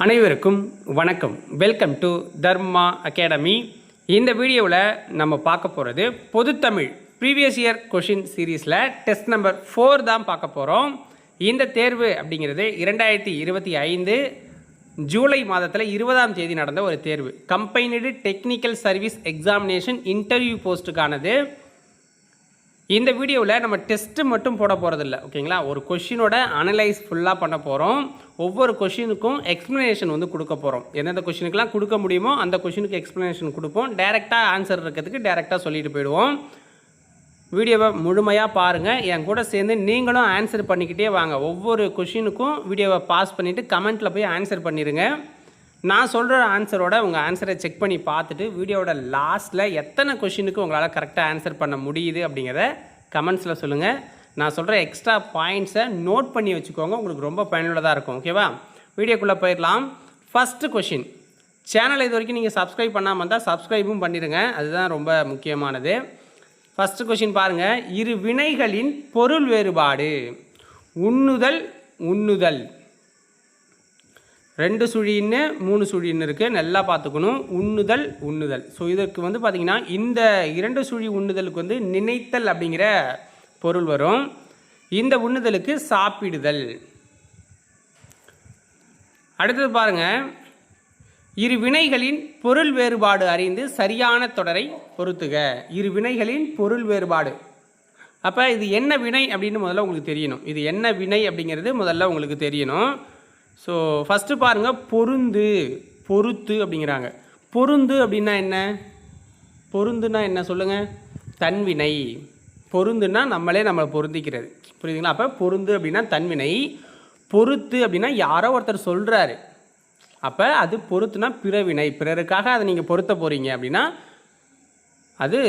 அனைவருக்கும் வணக்கம். Welcome to Dharma academy. இந்த வீடியோவில் நம்ம பார்க்க போகிறது பொதுத்தமிழ் ப்ரீவியஸ் இயர் கொஷின் சீரீஸில் டெஸ்ட் நம்பர் 4 தான் பார்க்க போகிறோம். இந்த தேர்வு அப்படிங்கிறது 2025 ஜூலை மாதத்தில் 20ஆம் தேதி நடந்த ஒரு தேர்வு. Combined technical service examination interview போஸ்ட்டுக்கானது. இந்த வீடியோவில் நம்ம டெஸ்ட்டு மட்டும் போட போகிறதில்ல, ஓகேங்களா. ஒரு கொஷினோட அனலைஸ் ஃபுல்லாக பண்ண போகிறோம். ஒவ்வொரு கொஷினுக்கும் எக்ஸ்ப்ளனேஷன் கொடுக்க போகிறோம். எந்தெந்த கொஷினுக்கெலாம் கொடுக்க முடியுமோ அந்த கொஷினுக்கு எக்ஸ்ப்ளனேஷன் கொடுப்போம். டைரெக்டாக ஆன்சர் இருக்கிறதுக்கு டைரெக்டாக சொல்லிட்டு போயிடுவோம். வீடியோவை முழுமையாக பாருங்கள். என் கூட சேர்ந்து நீங்களும் ஆன்சர் பண்ணிக்கிட்டே வாங்க. ஒவ்வொரு கொஷினுக்கும் வீடியோவை பாஸ் பண்ணிவிட்டு கமெண்ட்டில் போய் ஆன்சர் பண்ணிடுங்க. நான் சொல்கிற ஆன்சரோட உங்கள் ஆன்சரை செக் பண்ணி பார்த்துட்டு வீடியோவோட லாஸ்ட்டில் எத்தனை கொஷினுக்கு உங்களால் கரெக்டாக ஆன்சர் பண்ண முடியுது அப்படிங்கிறத கமெண்ட்ஸில் சொல்லுங்கள். நான் சொல்கிற எக்ஸ்ட்ரா பாயிண்ட்ஸை நோட் பண்ணி வச்சுக்கோங்க, உங்களுக்கு ரொம்ப பயனுள்ளதாக இருக்கும். ஓகேவா, வீடியோக்குள்ளே போயிடலாம். First question. சேனலை இது வரைக்கும் நீங்கள் சப்ஸ்கிரைப் பண்ணாமல் இருந்தால் சப்ஸ்கிரைபும் பண்ணிடுங்க, அதுதான் ரொம்ப முக்கியமானது. ஃபஸ்ட்டு கொஷின் பாருங்கள். இரு வினைகளின் பொருள் வேறுபாடு. உண்ணுதல் உண்ணுதல், 2 சுழின்னு 3 சுழின்னு இருக்குது, நல்லா பார்த்துக்கணும். உண்ணுதல் உண்ணுதல். ஸோ இதற்கு பார்த்திங்கன்னா இந்த 2 சுழி உண்ணுதலுக்கு நினைத்தல் அப்படிங்கிற பொருள் வரும். இந்த உண்ணுதலுக்கு சாப்பிடுதல். அடுத்தது பாருங்கள். இரு வினைகளின் பொருள் வேறுபாடு அறிந்து சரியான தொடரை பொருத்துக. இரு வினைகளின் பொருள் வேறுபாடு. அப்போ இது என்ன வினை அப்படின்னு முதல்ல உங்களுக்கு தெரியணும். இது என்ன வினை அப்படிங்கிறது முதல்ல உங்களுக்கு தெரியணும். ஸோ ஃபஸ்ட்டு பாருங்கள். பொருந்து பொறுத்து அப்படிங்கிறாங்க. பொருந்து அப்படின்னா என்ன? பொருந்துன்னா என்ன சொல்லுங்கள்? தன்வினை. பொருந்துன்னா நம்மளை பொருந்திக்கிறது, புரியுதுங்களா? அப்போ பொருந்து அப்படின்னா தன்வினை. பொறுத்து அப்படின்னா யாரோ ஒருத்தர் சொல்கிறாரு, அப்போ அது பொறுத்துனா பிறவினை. பிறருக்காக அதை நீங்கள் பொருத்த போகிறீங்க அப்படின்னா அது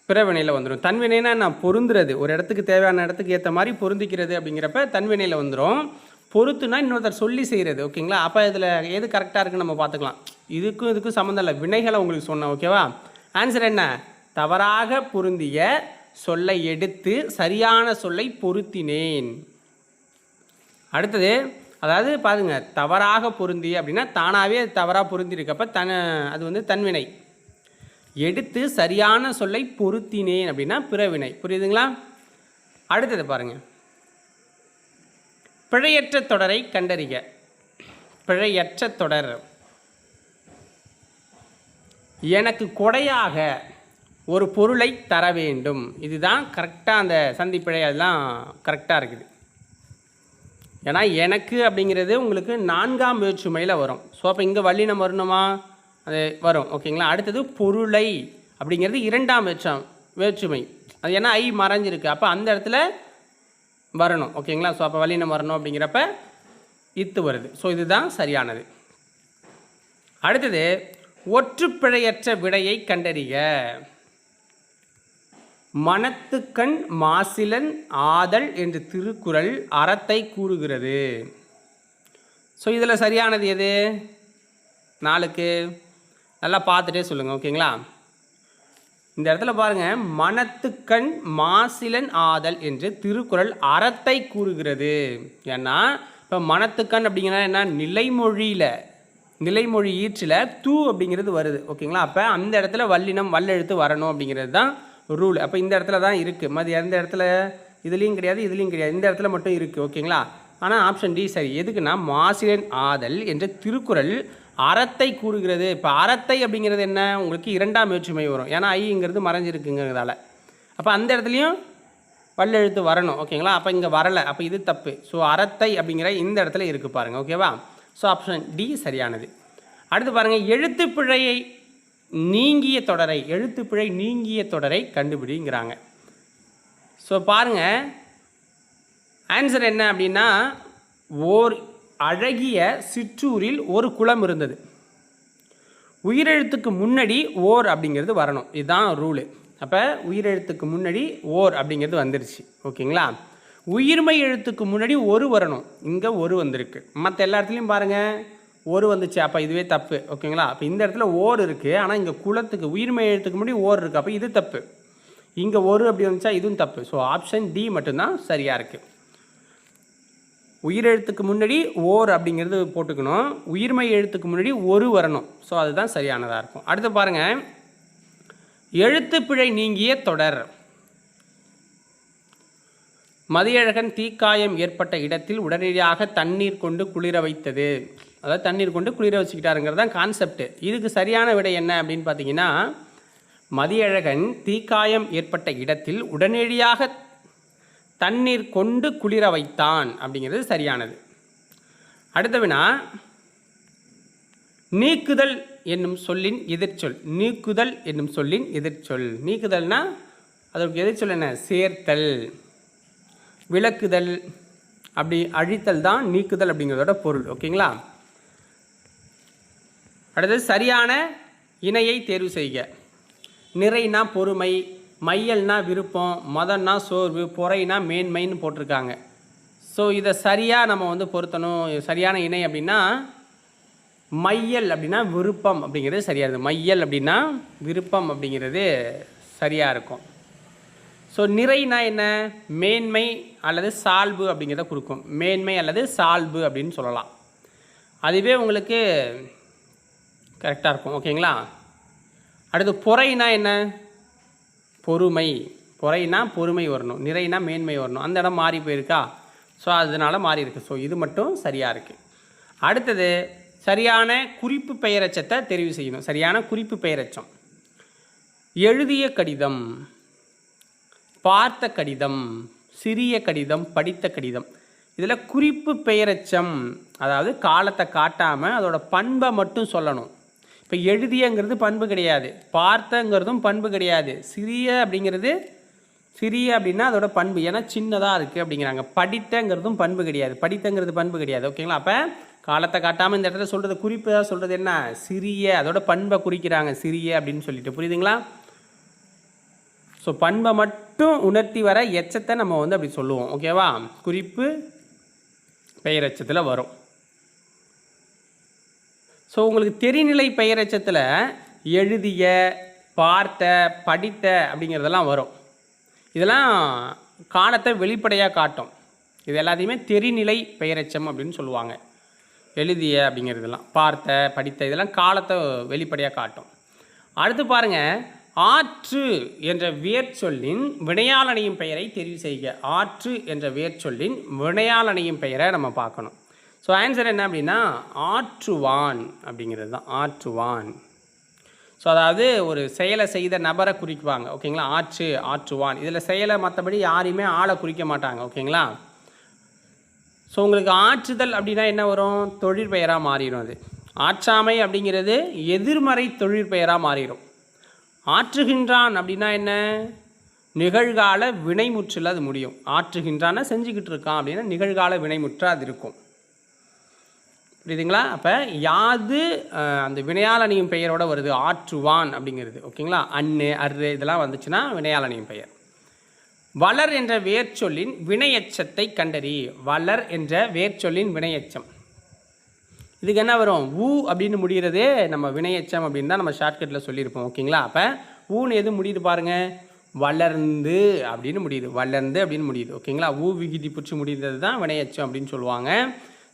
பிறவினையில் வந்துடும். தன்வினைனா நான் பொருந்துறது, ஒரு இடத்துக்கு தேவையான இடத்துக்கு ஏற்ற மாதிரி பொருந்திக்கிறது அப்படிங்கிறப்ப தன்வினையில் வந்துடும். பொறுத்துனா இன்னொருத்தர் சொல்லி செய்கிறது, ஓகேங்களா. அப்போ இதில் எது கரெக்டாக இருக்குன்னு நம்ம பார்த்துக்கலாம். இதுக்கும் சம்மந்தம் இல்லை, வினைகளை உங்களுக்கு சொன்னேன், ஓகேவா. ஆன்சர் என்ன? தவறாக பொருந்திய சொல்லை எடுத்து சரியான சொல்லை பொருத்தினேன். அடுத்தது, அதாவது பாருங்க, தவறாக பொருந்திய அப்படின்னா தானாகவே அது தவறாக பொருந்திருக்கப்ப அது தன்வினை. எடுத்து சரியான சொல்லை பொருத்தினேன் அப்படின்னா பிறவினை, புரியுதுங்களா. அடுத்தது பாருங்கள். பிழையற்ற தொடரை கண்டறிக. பிழையற்ற தொடர். எனக்கு கொடையாக ஒரு பொருளை தர வேண்டும். இதுதான் கரெக்டாக, அந்த சந்தி பிழை அதெல்லாம் கரெக்டாக இருக்குது. ஏன்னா எனக்கு அப்படிங்கிறது உங்களுக்கு 4ஆம் வேற்றுமையில் வரும். ஸோ அப்போ இங்கே வல்லினம் வரணுமா? அது வரும், ஓகேங்களா. அடுத்தது பொருளை அப்படிங்கிறது 2ஆம் வேற்றுமை. அது ஏன்னா ஐ மறைஞ்சிருக்கு, அப்போ அந்த இடத்துல வரணும், ஓகேங்களா. ஸோ அப்போ வல்லினம் வரணும் அப்படிங்கிறப்ப இத்து வருது. ஸோ இதுதான் சரியானது. அடுத்தது, ஒற்றுப்பிழையற்ற விடையை கண்டறிக. மனத்துக்கண் மாசிலன் ஆதல் என்று திருக்குறள் அறத்தை கூறுகிறது. ஸோ இதில் சரியானது எது? 4க்கு நல்லா பார்த்துட்டே சொல்லுங்கள், ஓகேங்களா. இந்த இடத்துல பாருங்கள். மனத்துக்கண் மாசிலன் ஆதல் என்று திருக்குறள் அறத்தை கூறுகிறது. ஏன்னா இப்போ மனத்துக்கண் அப்படிங்கிற என்ன? நிலைமொழியில், நிலைமொழி ஈற்றில் தூ அப்படிங்கிறது வருது, ஓகேங்களா. அப்போ அந்த இடத்துல வல்லினம் வல்லெழுத்து வரணும் அப்படிங்கிறது தான் ரூல். அப்போ இந்த இடத்துல தான் இருக்குது. மது எந்த இடத்துல? இதுலேயும் கிடையாது, இதுலேயும் கிடையாது, இந்த இடத்துல மட்டும் இருக்குது, ஓகேங்களா. ஆனால் ஆப்ஷன் டி சரி. எதுக்குன்னா மாசிலன் ஆதல் என்று திருக்குறள் அறத்தை கூறுகிறது. இப்போ அறத்தை அப்படிங்கிறது என்ன? உங்களுக்கு 2ஆம் வேற்றுமை வரும், ஏன்னா ஐங்கிறது மறைஞ்சிருக்குங்கிறதால. அப்போ அந்த இடத்துலையும் வல்லெழுத்து வரணும், ஓகேங்களா. அப்போ இங்கே வரலை, அப்போ இது தப்பு. ஸோ அறத்தை அப்படிங்கிற இந்த இடத்துல இருக்குது பாருங்கள், ஓகேவா. ஸோ ஆப்ஷன் டி சரியானது. அடுத்து பாருங்கள். எழுத்துப்பிழையை நீங்கிய தொடரை, எழுத்துப்பிழை நீங்கிய தொடரை கண்டுபிடிங்கிறாங்க. ஸோ பாருங்கள், ஆன்சர் என்ன அப்படின்னா, ஓர் அழகிய சிற்றூரில் ஒரு குளம் இருந்தது. உயிரெழுத்துக்கு முன்னாடி ஓர் அப்படிங்கிறது வரணும், இதுதான் ரூலு. அப்போ உயிரெழுத்துக்கு முன்னாடி ஓர் அப்படிங்கிறது வந்துருச்சு, ஓகேங்களா. உயிர்மை எழுத்துக்கு முன்னாடி ஒரு வரணும், இங்கே ஒரு வந்திருக்கு. மற்ற எல்லா இடத்துலையும் பாருங்கள் ஒரு வந்துச்சு, அப்போ இதுவே தப்பு, ஓகேங்களா. அப்போ இந்த இடத்துல ஓர் இருக்குது, ஆனால் இங்கே குளத்துக்கு உயிர்மை எழுத்துக்கு முன்னாடி ஓர் இருக்குது, அப்போ இது தப்பு. இங்கே ஒரு அப்படி வந்துச்சா, இதுவும் தப்பு. ஸோ ஆப்ஷன் டி மட்டும்தான் சரியாக இருக்குது. உயிரெழுத்துக்கு முன்னாடி ஓர் அப்படிங்கிறது போட்டுக்கணும், உயிர்மை எழுத்துக்கு முன்னாடி ஒரு வரணும். ஸோ அதுதான் சரியானதாக இருக்கும். அடுத்து பாருங்கள், எழுத்துப்பிழை நீங்கிய தொடர். மதியழகன் தீக்காயம் ஏற்பட்ட இடத்தில் உடனடியாக தண்ணீர் கொண்டு குளிர வைத்தது. அதாவது தண்ணீர் கொண்டு குளிர வச்சுக்கிட்டாருங்கிறது தான் கான்செப்ட். இதுக்கு சரியான விடை என்ன அப்படின்னு பார்த்தீங்கன்னா, மதியழகன் தீக்காயம் ஏற்பட்ட இடத்தில் உடனடியாக தண்ணீர் கொண்டு குளிர வைத்தான் அப்படிங்கிறது சரியானது. அடுத்த வினா, நீக்குதல் என்னும் சொல்லின் எதிர்ச்சொல். நீக்குதல் என்னும் சொல்லின் எதிர்ச்சொல். நீக்குதல்னா அதற்கு எதிர்ச்சொல் என்ன? சேர்த்தல். விளக்குதல், அப்படி அழித்தல் தான் நீக்குதல் அப்படிங்கிறதோட பொருள். ஓகேங்களா? அடுத்தது சரியான இணையை தேர்வு செய்க. நிறைனா பொறுமை, மையல்னா விருப்பம், மதம்னா சோர்வு, பொறைனா மேன்மைன்னு போட்டிருக்காங்க. ஸோ இதை சரியாக நம்ம பொருத்தணும். சரியான இணை அப்படின்னா மையல் அப்படின்னா விருப்பம் அப்படிங்கிறது சரியாக இருக்குது. மையல் அப்படின்னா விருப்பம் அப்படிங்கிறது சரியாக இருக்கும். ஸோ நிறைனா என்ன? மேன்மை அல்லது சால்பு அப்படிங்கிறத கொடுக்கும். மேன்மை அல்லது சால்பு அப்படின்னு சொல்லலாம். அதுவே உங்களுக்கு கரெக்டாக இருக்கும். ஓகேங்களா? அடுத்து பொறைனா என்ன? பொறுமை. பொறைனா பொறுமை வரணும், நிறைனா மேன்மை வரணும். அந்த இடம் மாறி போயிருக்கா? ஸோ அதனால் மாறி இருக்குது. ஸோ இது மட்டும் சரியாக இருக்குது. அடுத்தது சரியான குறிப்பு பெயரச்சத்தை தெரிவு செய்யணும். சரியான குறிப்பு பெயரச்சம். எழுதிய கடிதம், பார்த்த கடிதம், சிறிய கடிதம், படித்த கடிதம். இதில் குறிப்பு பெயரச்சம், அதாவது காலத்தை காட்டாமல் அதோட பண்பை மட்டும் சொல்லணும். இப்போ எழுதியங்கிறது பண்பு கிடையாது, பார்த்தங்கிறதும் பண்பு கிடையாது, சிறிய அப்படிங்கிறது சிறிய அப்படின்னா அதோட பண்பு, ஏன்னா சின்னதாக இருக்குது அப்படிங்கிறாங்க. படித்தங்கிறதும் பண்பு கிடையாது, படித்தங்கிறது பண்பு கிடையாது. ஓகேங்களா? அப்போ காலத்தை காட்டாமல் இந்த இடத்துல சொல்கிறது குறிப்பு தான் சொல்கிறது என்ன? சிறிய, அதோட பண்பை குறிக்கிறாங்க சிறிய அப்படின்னு சொல்லிட்டு. புரியுதுங்களா? ஸோ பண்பை மட்டும் உணர்த்தி வர எச்சத்தை நம்ம அப்படி சொல்லுவோம். ஓகேவா? குறிப்பு பெயரெச்சத்தில் வரும். ஸோ உங்களுக்கு தெரிநிலை பெயரெச்சத்தில் எழுதிய, பார்த்த, படித்த அப்படிங்கிறதெல்லாம் வரும். இதெல்லாம் காலத்தை வெளிப்படையாக காட்டும். இது எல்லாத்தையுமே தெரிநிலை பெயரெச்சம் அப்படின்னு சொல்லுவாங்க. எழுதிய அப்படிங்கிறதெல்லாம், பார்த்த, படித்த, இதெல்லாம் காலத்தை வெளிப்படையாக காட்டும். அடுத்து பாருங்கள், ஆற்று என்ற வேர்ச்சொல்லின் வினையாளனையும் பெயரை தெரிவு செய்க. ஆற்று என்ற வேர்ச்சொல்லின் வினையாளனையும் பெயரை நம்ம பார்க்கணும். ஸோ ஆன்சர் என்ன அப்படின்னா ஆற்றுவான் அப்படிங்கிறது தான். ஆற்றுவான். ஸோ அதாவது ஒரு செயலை செய்த நபரை குறிக்குவாங்க. ஓகேங்களா? ஆற்று, ஆற்றுவான். இதில் செயலை மற்றபடி யாரையுமே ஆளை குறிக்க மாட்டாங்க. ஓகேங்களா? ஸோ உங்களுக்கு ஆற்றுதல் அப்படின்னா என்ன வரும்? தொழிற்பெயராக மாறிடும். அது ஆற்றாமை அப்படிங்கிறது எதிர்மறை தொழிற்பெயராக மாறிடும். ஆற்றுகின்றான் அப்படின்னா என்ன? நிகழ்கால வினைமுற்றில் அது முடியும். ஆற்றுகின்றான்னா செஞ்சுக்கிட்டு இருக்கான் அப்படின்னா நிகழ்கால வினைமுற்று அது இருக்கும். புரியுதுங்களா? அப்போ யாது அந்த வினையாளனியும் பெயரோட வருது ஆற்றுவான் அப்படிங்கிறது. ஓகேங்களா? அன்னு, அரு இதெல்லாம் வந்துச்சுன்னா வினையாளனியும் பெயர். வளர் என்ற வேர்ச்சொல்லின் வினையச்சத்தை கண்டறி. வளர் என்ற வேர்ச்சொல்லின் வினையச்சம். இதுக்கு என்ன வரும்? ஊ அப்படின்னு முடிகிறதே நம்ம வினையச்சம் அப்படின்னு தான் நம்ம ஷார்ட்கட்டில் சொல்லியிருப்போம். ஓகேங்களா? அப்போ ஊன்னு எது முடியுது பாருங்கள்? வளர்ந்து அப்படின்னு முடியுது. வளர்ந்து அப்படின்னு முடியுது. ஓகேங்களா? ஊ விகுதி புற்று முடிந்தது தான் வினையச்சம் அப்படின்னு சொல்லுவாங்க.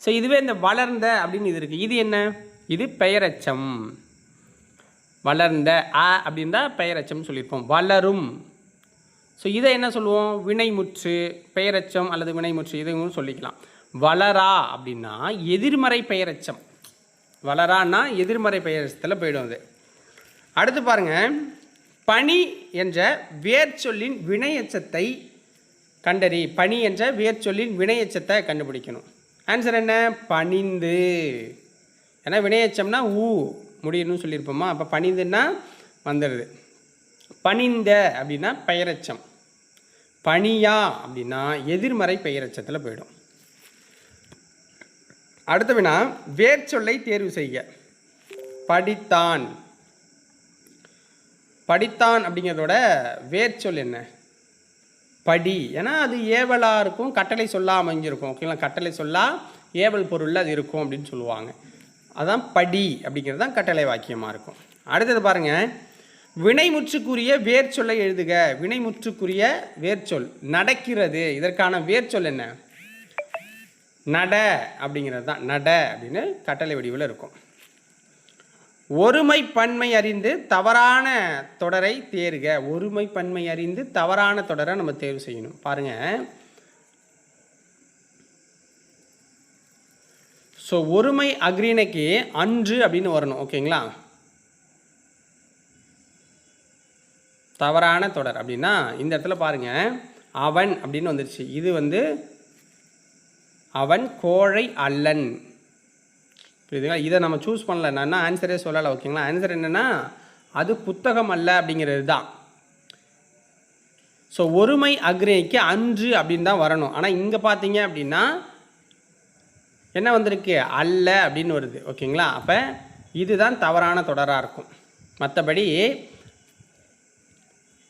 ஸோ இதுவே இந்த வளர்ந்த அப்படின்னு இது இருக்குது. இது என்ன? இது பெயரச்சம். வளர்ந்த அ அப்படின்னு தான் பெயரச்சம்னு சொல்லியிருப்போம். வளரும். ஸோ இதை என்ன சொல்லுவோம்? வினைமுற்று, பெயரச்சம் அல்லது வினைமுற்று இதுவும் சொல்லிக்கலாம். வளரா அப்படின்னா எதிர்மறை பெயரச்சம். வளரான்னா எதிர்மறை பெயரச்சத்தில் போய்டும் அது. அடுத்து பாருங்கள், பனி என்ற வேர்ச்சொல்லின் வினையச்சத்தை கண்டறி. பனி என்ற வேர்ச்சொல்லின் வினையச்சத்தை கண்டுபிடிக்கணும். ஆன்சர் என்ன? பணிந்து. ஏன்னா வினையச்சம்னா ஊ முடியணும்னு சொல்லியிருப்போமா? அப்போ பணிந்துன்னா வந்துடுது. பணிந்த அப்படின்னா பெயரச்சம். பணியா அப்படின்னா எதிர்மறை பெயரச்சத்தில் போயிடும். அடுத்த வினா, வேர்ச்சொல்லை தேர்வு செய்ய. படித்தான். படித்தான் அப்படிங்கிறதோட வேர்ச்சொல் என்ன? படி. ஏன்னா அது ஏவலாக இருக்கும், கட்டளை சொல்லா அமைஞ்சிருக்கும். ஓகேங்களா? கட்டளை சொல்லா ஏவல் பொருளில் அது இருக்கும் அப்படின்னு சொல்லுவாங்க. அதான் படி அப்படிங்கிறது தான் கட்டளை வாக்கியமாக இருக்கும். அடுத்தது பாருங்கள், வினைமுற்றுக்குரிய வேர்ச்சொல்லை எழுதுக. வினைமுற்றுக்குரிய வேர்ச்சொல் நடக்கிறது. இதற்கான வேர்ச்சொல் என்ன? நட அப்படிங்கிறது தான். நட அப்படின்னு கட்டளை வடிவில் இருக்கும். ஒருமை பன்மை அறிந்து தவறான தொடரை தேர்க. ஒருமை பன்மை அறிந்து தவறான தொடரை நம்ம தேர்வு செய்யணும். பாருங்க, ஸோ ஒருமை அக்ரிணைக்கு அன்று அப்படின்னு வரணும். ஓகேங்களா? தவறான தொடர் அப்படின்னா இந்த இடத்துல பாருங்க, அவன் அப்படின்னு வந்துருச்சு. இது வந்து அவன் கோழை அல்லன். புரியுதுங்களா? இதை நம்ம சூஸ் பண்ணல, நான் ஆன்சரே சொல்லலை. ஓகேங்களா? ஆன்சர் என்னென்னா அது புத்தகம் அல்ல அப்படிங்கிறது தான். ஸோ ஒருமை அக்ரிணைக்கு அன்று அப்படின்னு தான் வரணும். ஆனால் இங்கே பார்த்தீங்க அப்படின்னா என்ன வந்திருக்கு? அல்ல அப்படின்னு வருது. ஓகேங்களா? அப்போ இதுதான் தவறான தொடராக இருக்கும். மற்றபடி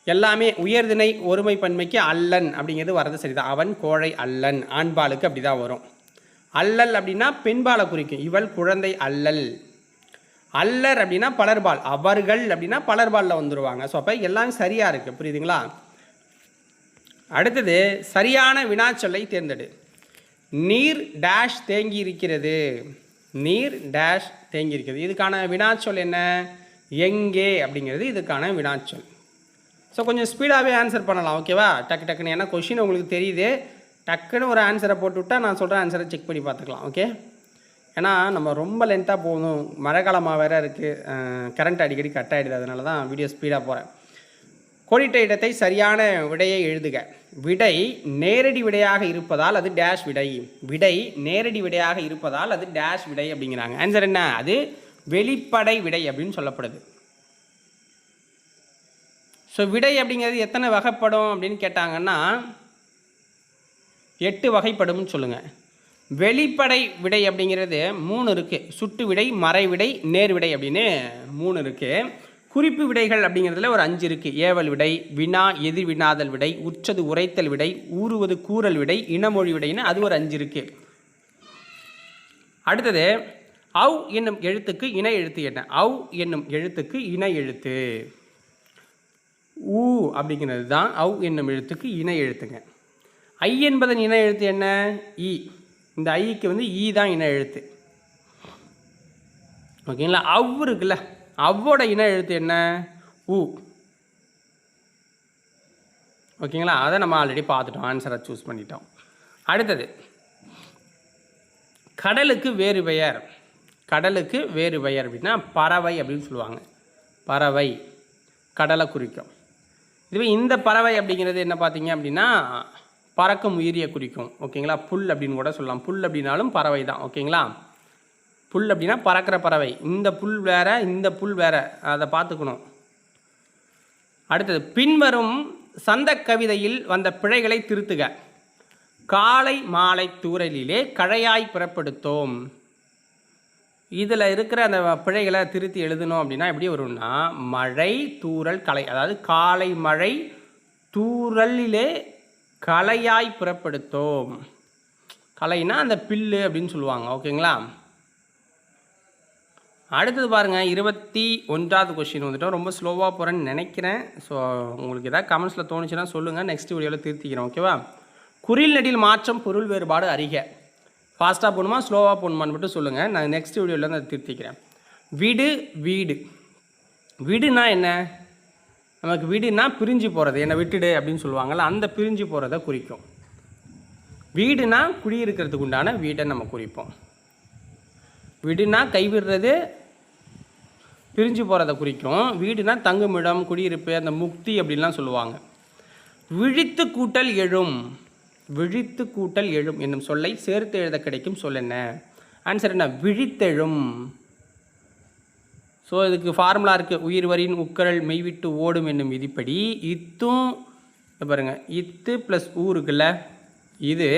எல்லாமே உயர்திணை ஒருமை பன்மைக்கு அல்லன் அப்படிங்கிறது வர்றது சரிதான். அவன் கோழை அல்லன், ஆண்பாலுக்கு அப்படி தான் வரும். அல்லல் அப்படின்னா பெண்பாலை குறிக்கும். இவள் குழந்தை அல்லல். அல்லர் அப்படின்னா பலர்பால். அவர்கள் அப்படின்னா பலர்பாலில் வந்துடுவாங்க. ஸோ அப்போ எல்லாம் சரியாக இருக்குது. புரியுதுங்களா? அடுத்தது சரியான வினாச்சொல்லை தேர்ந்தெடு. நீர் டேஷ் தேங்கி இருக்கிறது. நீர் டேஷ் தேங்கி இருக்கிறது. இதுக்கான வினாச்சொல் என்ன? எங்கே அப்படிங்கிறது இதுக்கான வினாச்சொல். ஸோ கொஞ்சம் ஸ்பீடாகவே ஆன்சர் பண்ணலாம். ஓகேவா? டக்கு டக்குன்னு, ஏன்னா கொஷின் உங்களுக்கு தெரியுது. டக்குன்னு ஒரு ஆன்சரை போட்டுவிட்டால் நான் சொல்கிற ஆன்சரை செக் பண்ணி பார்த்துக்கலாம். ஓகே? ஏன்னா நம்ம ரொம்ப லென்த்தாக போகணும். மழை காலமாக வேறு இருக்குது, கரண்ட் அடிக்கடி கட் ஆகிடுது. அதனால தான் வீடியோ ஸ்பீடாக போகிறேன். கோடிட்ட இடத்தை சரியான விடையை எழுதுக. விடை நேரடி விடையாக இருப்பதால் அது டேஷ் விடை. விடை நேரடி விடையாக இருப்பதால் அது டேஷ் விடை அப்படிங்கிறாங்க. ஆன்சர் என்ன? அது வெளிப்படை விடை அப்படின்னு சொல்லப்படுது. ஸோ விடை அப்படிங்கிறது எத்தனை வகைப்படும் அப்படின்னு கேட்டாங்கன்னா 8 வகைப்படும்னு சொல்லுங்கள். வெளிப்படை விடை அப்படிங்கிறது 3 இருக்குது. சுட்டு விடை, மறை விடை, நேர் விடை அப்படின்னு 3 இருக்குது. குறிப்பு விடைகள் அப்படிங்கிறதுல ஒரு 5 இருக்குது. ஏவல் விடை, வினா எதிர் வினாதல் விடை, உற்றது உரைத்தல் விடை, ஊறுவது கூறல் விடை, இனமொழி விடைன்னு அது ஒரு 5 இருக்குது. அடுத்தது அவ் என்னும் எழுத்துக்கு இணை எழுத்து என்ன? அவ் என்னும் எழுத்துக்கு இணை எழுத்து ஊ அப்படிங்கிறது தான் அவ் என்னும் எழுத்துக்கு இணை எழுத்துங்க. ஐ என்பதன் இணை எழுத்து என்ன? ஈ. இந்த ஐக்கு வந்து ஈ தான் இணை எழுத்து. ஓகேங்களா? அவ் இருக்குல்ல, அவ்வோட இணை எழுத்து என்ன? ஊ. ஓகேங்களா? அதை நம்ம ஆல்ரெடி பார்த்துட்டோம், ஆன்சரை சூஸ் பண்ணிட்டோம். அடுத்தது கடலுக்கு வேறு பெயர். கடலுக்கு வேறு பெயர் அப்படின்னா பறவை அப்படின்னு சொல்லுவாங்க. பறவை கடலை குறிக்கும். இதுவே இந்த பறவை அப்படிங்கிறது என்ன பார்த்தீங்க அப்படின்னா பறக்கும் உயிரியை குறிக்கும். ஓகேங்களா? புல் அப்படின்னு கூட சொல்லலாம். புல் அப்படின்னாலும் பறவை தான். ஓகேங்களா? புல் அப்படின்னா பறக்கிற பறவை. இந்த புல் வேறு, இந்த புல் வேறு, அதை பார்த்துக்கணும். அடுத்தது பின்வரும் சந்த கவிதையில் வந்த பிழைகளை திருத்துக. காலை மாலை தூறலிலே கழையாய் புறப்படுத்தோம். இதில் இருக்கிற அந்த பிழைகளை திருத்தி எழுதணும் அப்படின்னா எப்படி வரும்னா மழை தூறல் கலை, அதாவது காலை மழை தூறலிலே கலையாய் புறப்படுத்தோம். கலைனா அந்த பில்லு அப்படின்னு சொல்லுவாங்க. ஓகேங்களா? அடுத்தது பாருங்கள், 21வது கொஸ்டின் வந்துட்டோம். ரொம்ப ஸ்லோவாக போகிறேன்னு நினைக்கிறேன். ஸோ உங்களுக்கு எதாவது கமெண்ட்ஸில் தோணுச்சுன்னா சொல்லுங்கள், நெக்ஸ்ட் வீடியோவில் திருத்திக்கிறேன். ஓகேவா? குறில் நெடில் மாற்றம் பொருள் வேறுபாடு அறிக. ஃபாஸ்ட்டாக போகணுமா ஸ்லோவாக போகணுமான்னு மட்டும் சொல்லுங்கள், நான் நெக்ஸ்ட் வீடியோவில் அதை திருத்திக்கிறேன். விடு வீடு. விடுனா என்ன? நமக்கு விடுனா பிரிஞ்சு போகிறது, என்னை விட்டுடு அப்படின்னு சொல்லுவாங்கள்ல, அந்த பிரிஞ்சு போகிறத குறிக்கும். வீடுனா குடியிருக்கிறதுக்கு உண்டான வீடை நம்ம குறிப்போம். விடுனா கைவிடுறது, பிரிஞ்சு போகிறத குறிக்கும். வீடுனா தங்குமிடம், குடியிருப்பு, அந்த முக்தி அப்படின்லாம் சொல்லுவாங்க. விழித்து கூட்டல் எழும். விழித்து கூட்டல் எழும் என்னும் சொல்லை சேர்த்து எழுத கிடைக்கும் சொல் என்ன? ஆன்சர் என்ன? விழித்தெழும். ஸோ இதுக்கு ஃபார்முலா இருக்குது. உயிர் வரின் உக்கரல் மெய்விட்டு ஓடும் என்னும் விதிப்படி இத்தும் பாருங்கள், இத்து ப்ளஸ் ஊ இருக்குல்ல, இது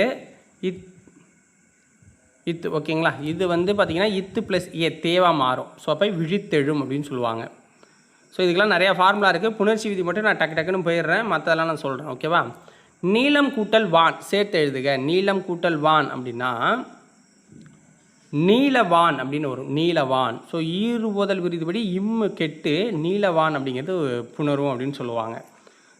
இத்து. ஓகேங்களா? இது வந்து பார்த்திங்கன்னா இத்து ப்ளஸ் ஏ தேவாக மாறும். ஸோ அப்போ விழித்தெழும் அப்படின்னு சொல்லுவாங்க. ஸோ இதுக்கெல்லாம் நிறையா ஃபார்முலா இருக்குது. புணர்ச்சி விதி மட்டும் நான் டக்குன்னு போயிடுறேன், மற்றதெல்லாம் நான் சொல்கிறேன். ஓகேவா? நீளம் கூட்டல் வான் சேர்த்து எழுதுக. நீளம் கூட்டல் வான் அப்படின்னா நீலவான் அப்படின்னு வரும். நீலவான். ஸோ ஈறுபோதல் விதிப்படி இம்மு கெட்டு நீலவான் அப்படிங்கிறது புணரும் அப்படின்னு சொல்லுவாங்க.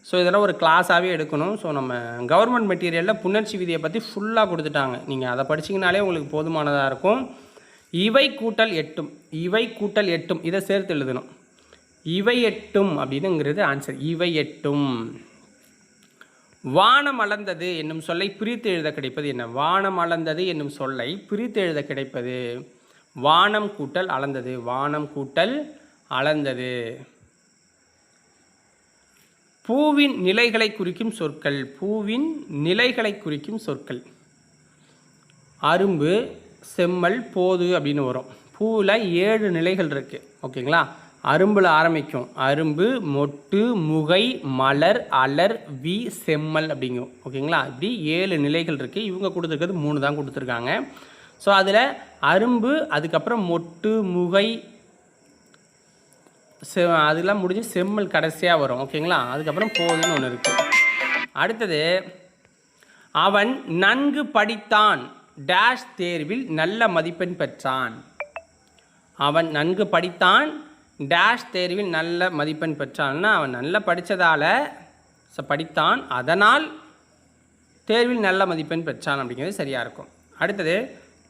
ஸோ இதெல்லாம் ஒரு கிளாஸாகவே எடுக்கணும். ஸோ நம்ம கவர்மெண்ட் மெட்டீரியலில் புணர்ச்சி விதியை பற்றி ஃபுல்லாக கொடுத்துட்டாங்க. நீங்கள் அதை படிச்சிங்கனாலே உங்களுக்கு போதுமானதாக இருக்கும். இவை கூட்டல் எட்டும், இவை கூட்டல் எட்டும் இதை சேர்த்து எழுதணும். இவை எட்டும் அப்படின்னுங்கிறது ஆன்சர். இவை எட்டும். வானம் அளந்தது என்னும் சொல்லை பிரித்து எழுத கிடைப்பது என்ன? வானம் அளந்தது என்னும் சொல்லை பிரித்து எழுத கிடைப்பது வானம் கூட்டல் அளந்தது. வானம் கூட்டல் அளந்தது. பூவின் நிலைகளை குறிக்கும் சொற்கள். பூவின் நிலைகளை குறிக்கும் சொற்கள் அரும்பு, செம்மல், போது அப்படின்னு வரும். பூவில் 7 நிலைகள் இருக்குது. ஓகேங்களா? அரும்பில் ஆரம்பிக்கும். அரும்பு, மொட்டு, முகை, மலர், அலர், வி, செம்மல் அப்படிங்கும். ஓகேங்களா? இப்படி 7 நிலைகள் இருக்குது. இவங்க கொடுத்துருக்கிறது 3 தான் கொடுத்துருக்காங்க. ஸோ அதில் அரும்பு, அதுக்கப்புறம் மொட்டு, முகை, அதெல்லாம் முடிஞ்சு செம்மல் கடைசியாக வரும். ஓகேங்களா? அதுக்கப்புறம் போதுன்னு ஒன்று இருக்குது. அடுத்தது, அவன் நன்கு படித்தான் டேஷ் தேர்வில் நல்ல மதிப்பெண் பெற்றான். அவன் நன்கு படித்தான் டேஷ் தேர்வில் நல்ல மதிப்பெண் பெற்றான்னா அவன் நல்லா படித்ததால் படித்தான், அதனால் தேர்வில் நல்ல மதிப்பெண் பெற்றான் அப்படிங்கிறது சரியாக இருக்கும். அடுத்தது,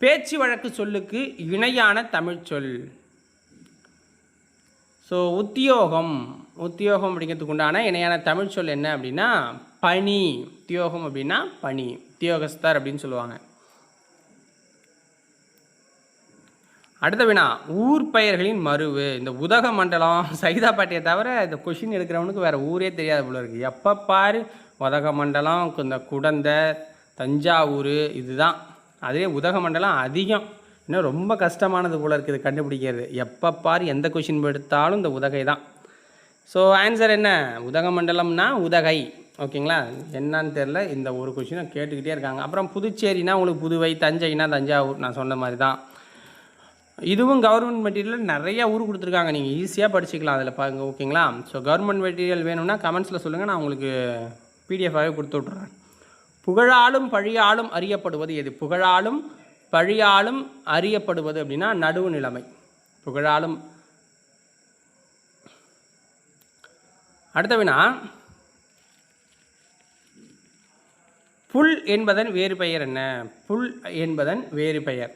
பேச்சு வழக்கு சொல்லுக்கு இணையான தமிழ் சொல். ஸோ உத்தியோகம், உத்தியோகம் அப்படிங்கிறதுக்கு உண்டான இணையான தமிழ் சொல் என்ன அப்படின்னா பணி. உத்தியோகம் அப்படின்னா பணி, உத்தியோகஸ்தர் அப்படின்னு சொல்லுவாங்க. அடுத்த வினா, ஊர் பெயர்களின் மருவு. இந்த உதகமண்டலம், சைதாப்பேட்டையை தவிர இந்த கொஷின் எடுக்கிறவனுக்கு வேறு ஊரே தெரியாது போல இருக்குது. எப்போ பாரு உதகமண்டலம், இந்த குடந்தை, தஞ்சாவூர், இதுதான். அதே உதகமண்டலம் அதிகம், இன்னும் ரொம்ப கஷ்டமானது போல இருக்குது கண்டுபிடிக்கிறது. எப்போ பாரு எந்த கொஷின் எடுத்தாலும் இந்த உதகை தான். ஸோ ஆன்சர் என்ன? உதகமண்டலம்னா உதகை. ஓகேங்களா? என்னன்னு தெரில, இந்த ஒரு கொஷினை கேட்டுக்கிட்டே இருக்காங்க. அப்புறம் புதுச்சேரினா உங்களுக்கு புதுவை, தஞ்சைனா தஞ்சாவூர். நான் சொன்ன மாதிரி தான் இதுவும் கவர்மெண்ட் மெட்டீரியல் நிறையா ஊர் கொடுத்துருக்காங்க. நீங்கள் ஈஸியாக படிச்சுக்கலாம் அதில் பாருங்க. ஓகேங்களா? ஸோ கவர்மெண்ட் மெட்டீரியல் வேணும்னா கமெண்ட்ஸில் சொல்லுங்கள், நான் உங்களுக்கு பிடிஎஃபாகவே கொடுத்து விட்றேன். புகழாலும் பழியாலும் அறியப்படுவது எது? புகழாலும் பழியாலும் அறியப்படுவது அப்படின்னா நடுவு நிலைமை. புகழாலும். அடுத்த வினா, புல் என்பதன் வேறு பெயர் என்ன? புல் என்பதன் வேறு பெயர்.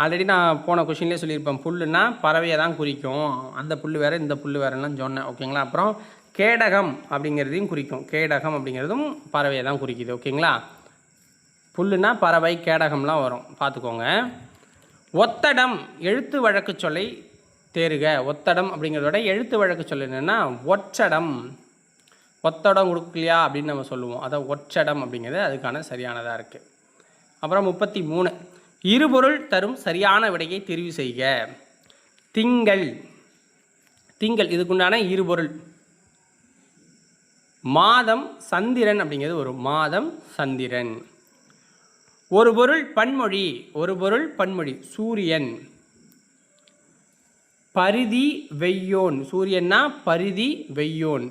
ஆல்ரெடி நான் போன கொஷின்லேயே சொல்லியிருப்பேன். புல்லுன்னா பறவையை தான் குறிக்கும். அந்த புல் வேறு, இந்த புல் வேறுலாம் சொன்னேன். ஓகேங்களா? அப்புறம் கேடகம் அப்படிங்கிறதையும் குறிக்கும். கேடகம் அப்படிங்கிறதும் பறவையை தான் குறிக்குது. ஓகேங்களா? புல்லுன்னா பறவை, கேடகம்லாம் வரும், பார்த்துக்கோங்க. ஒத்தடம் எழுத்து வழக்கு சொல்லை தேறுக. ஒத்தடம் அப்படிங்கிறதோட எழுத்து வழக்கு சொல் என்னென்னா ஒற்றடம். ஒத்தடம் கொடுக்கலையா அப்படின்னு நம்ம சொல்லுவோம். அதான் ஒற்றடம் அப்படிங்கிறது அதுக்கான சரியானதாக இருக்குது. அப்புறம் 33, இருபொருள் தரும் சரியான விடையை தெரிவு செய்க. திங்கள். திங்கள் இதுக்குண்டான இருபொருள். மாதம், சந்திரன் அப்படிங்கிறது வரும். மாதம், சந்திரன். ஒரு பொருள் பன்மொழி. ஒரு பொருள் பன்மொழி. சூரியன். பரிதி வெய்யோன். சூரியன்னா பரிதி வெய்யோன்.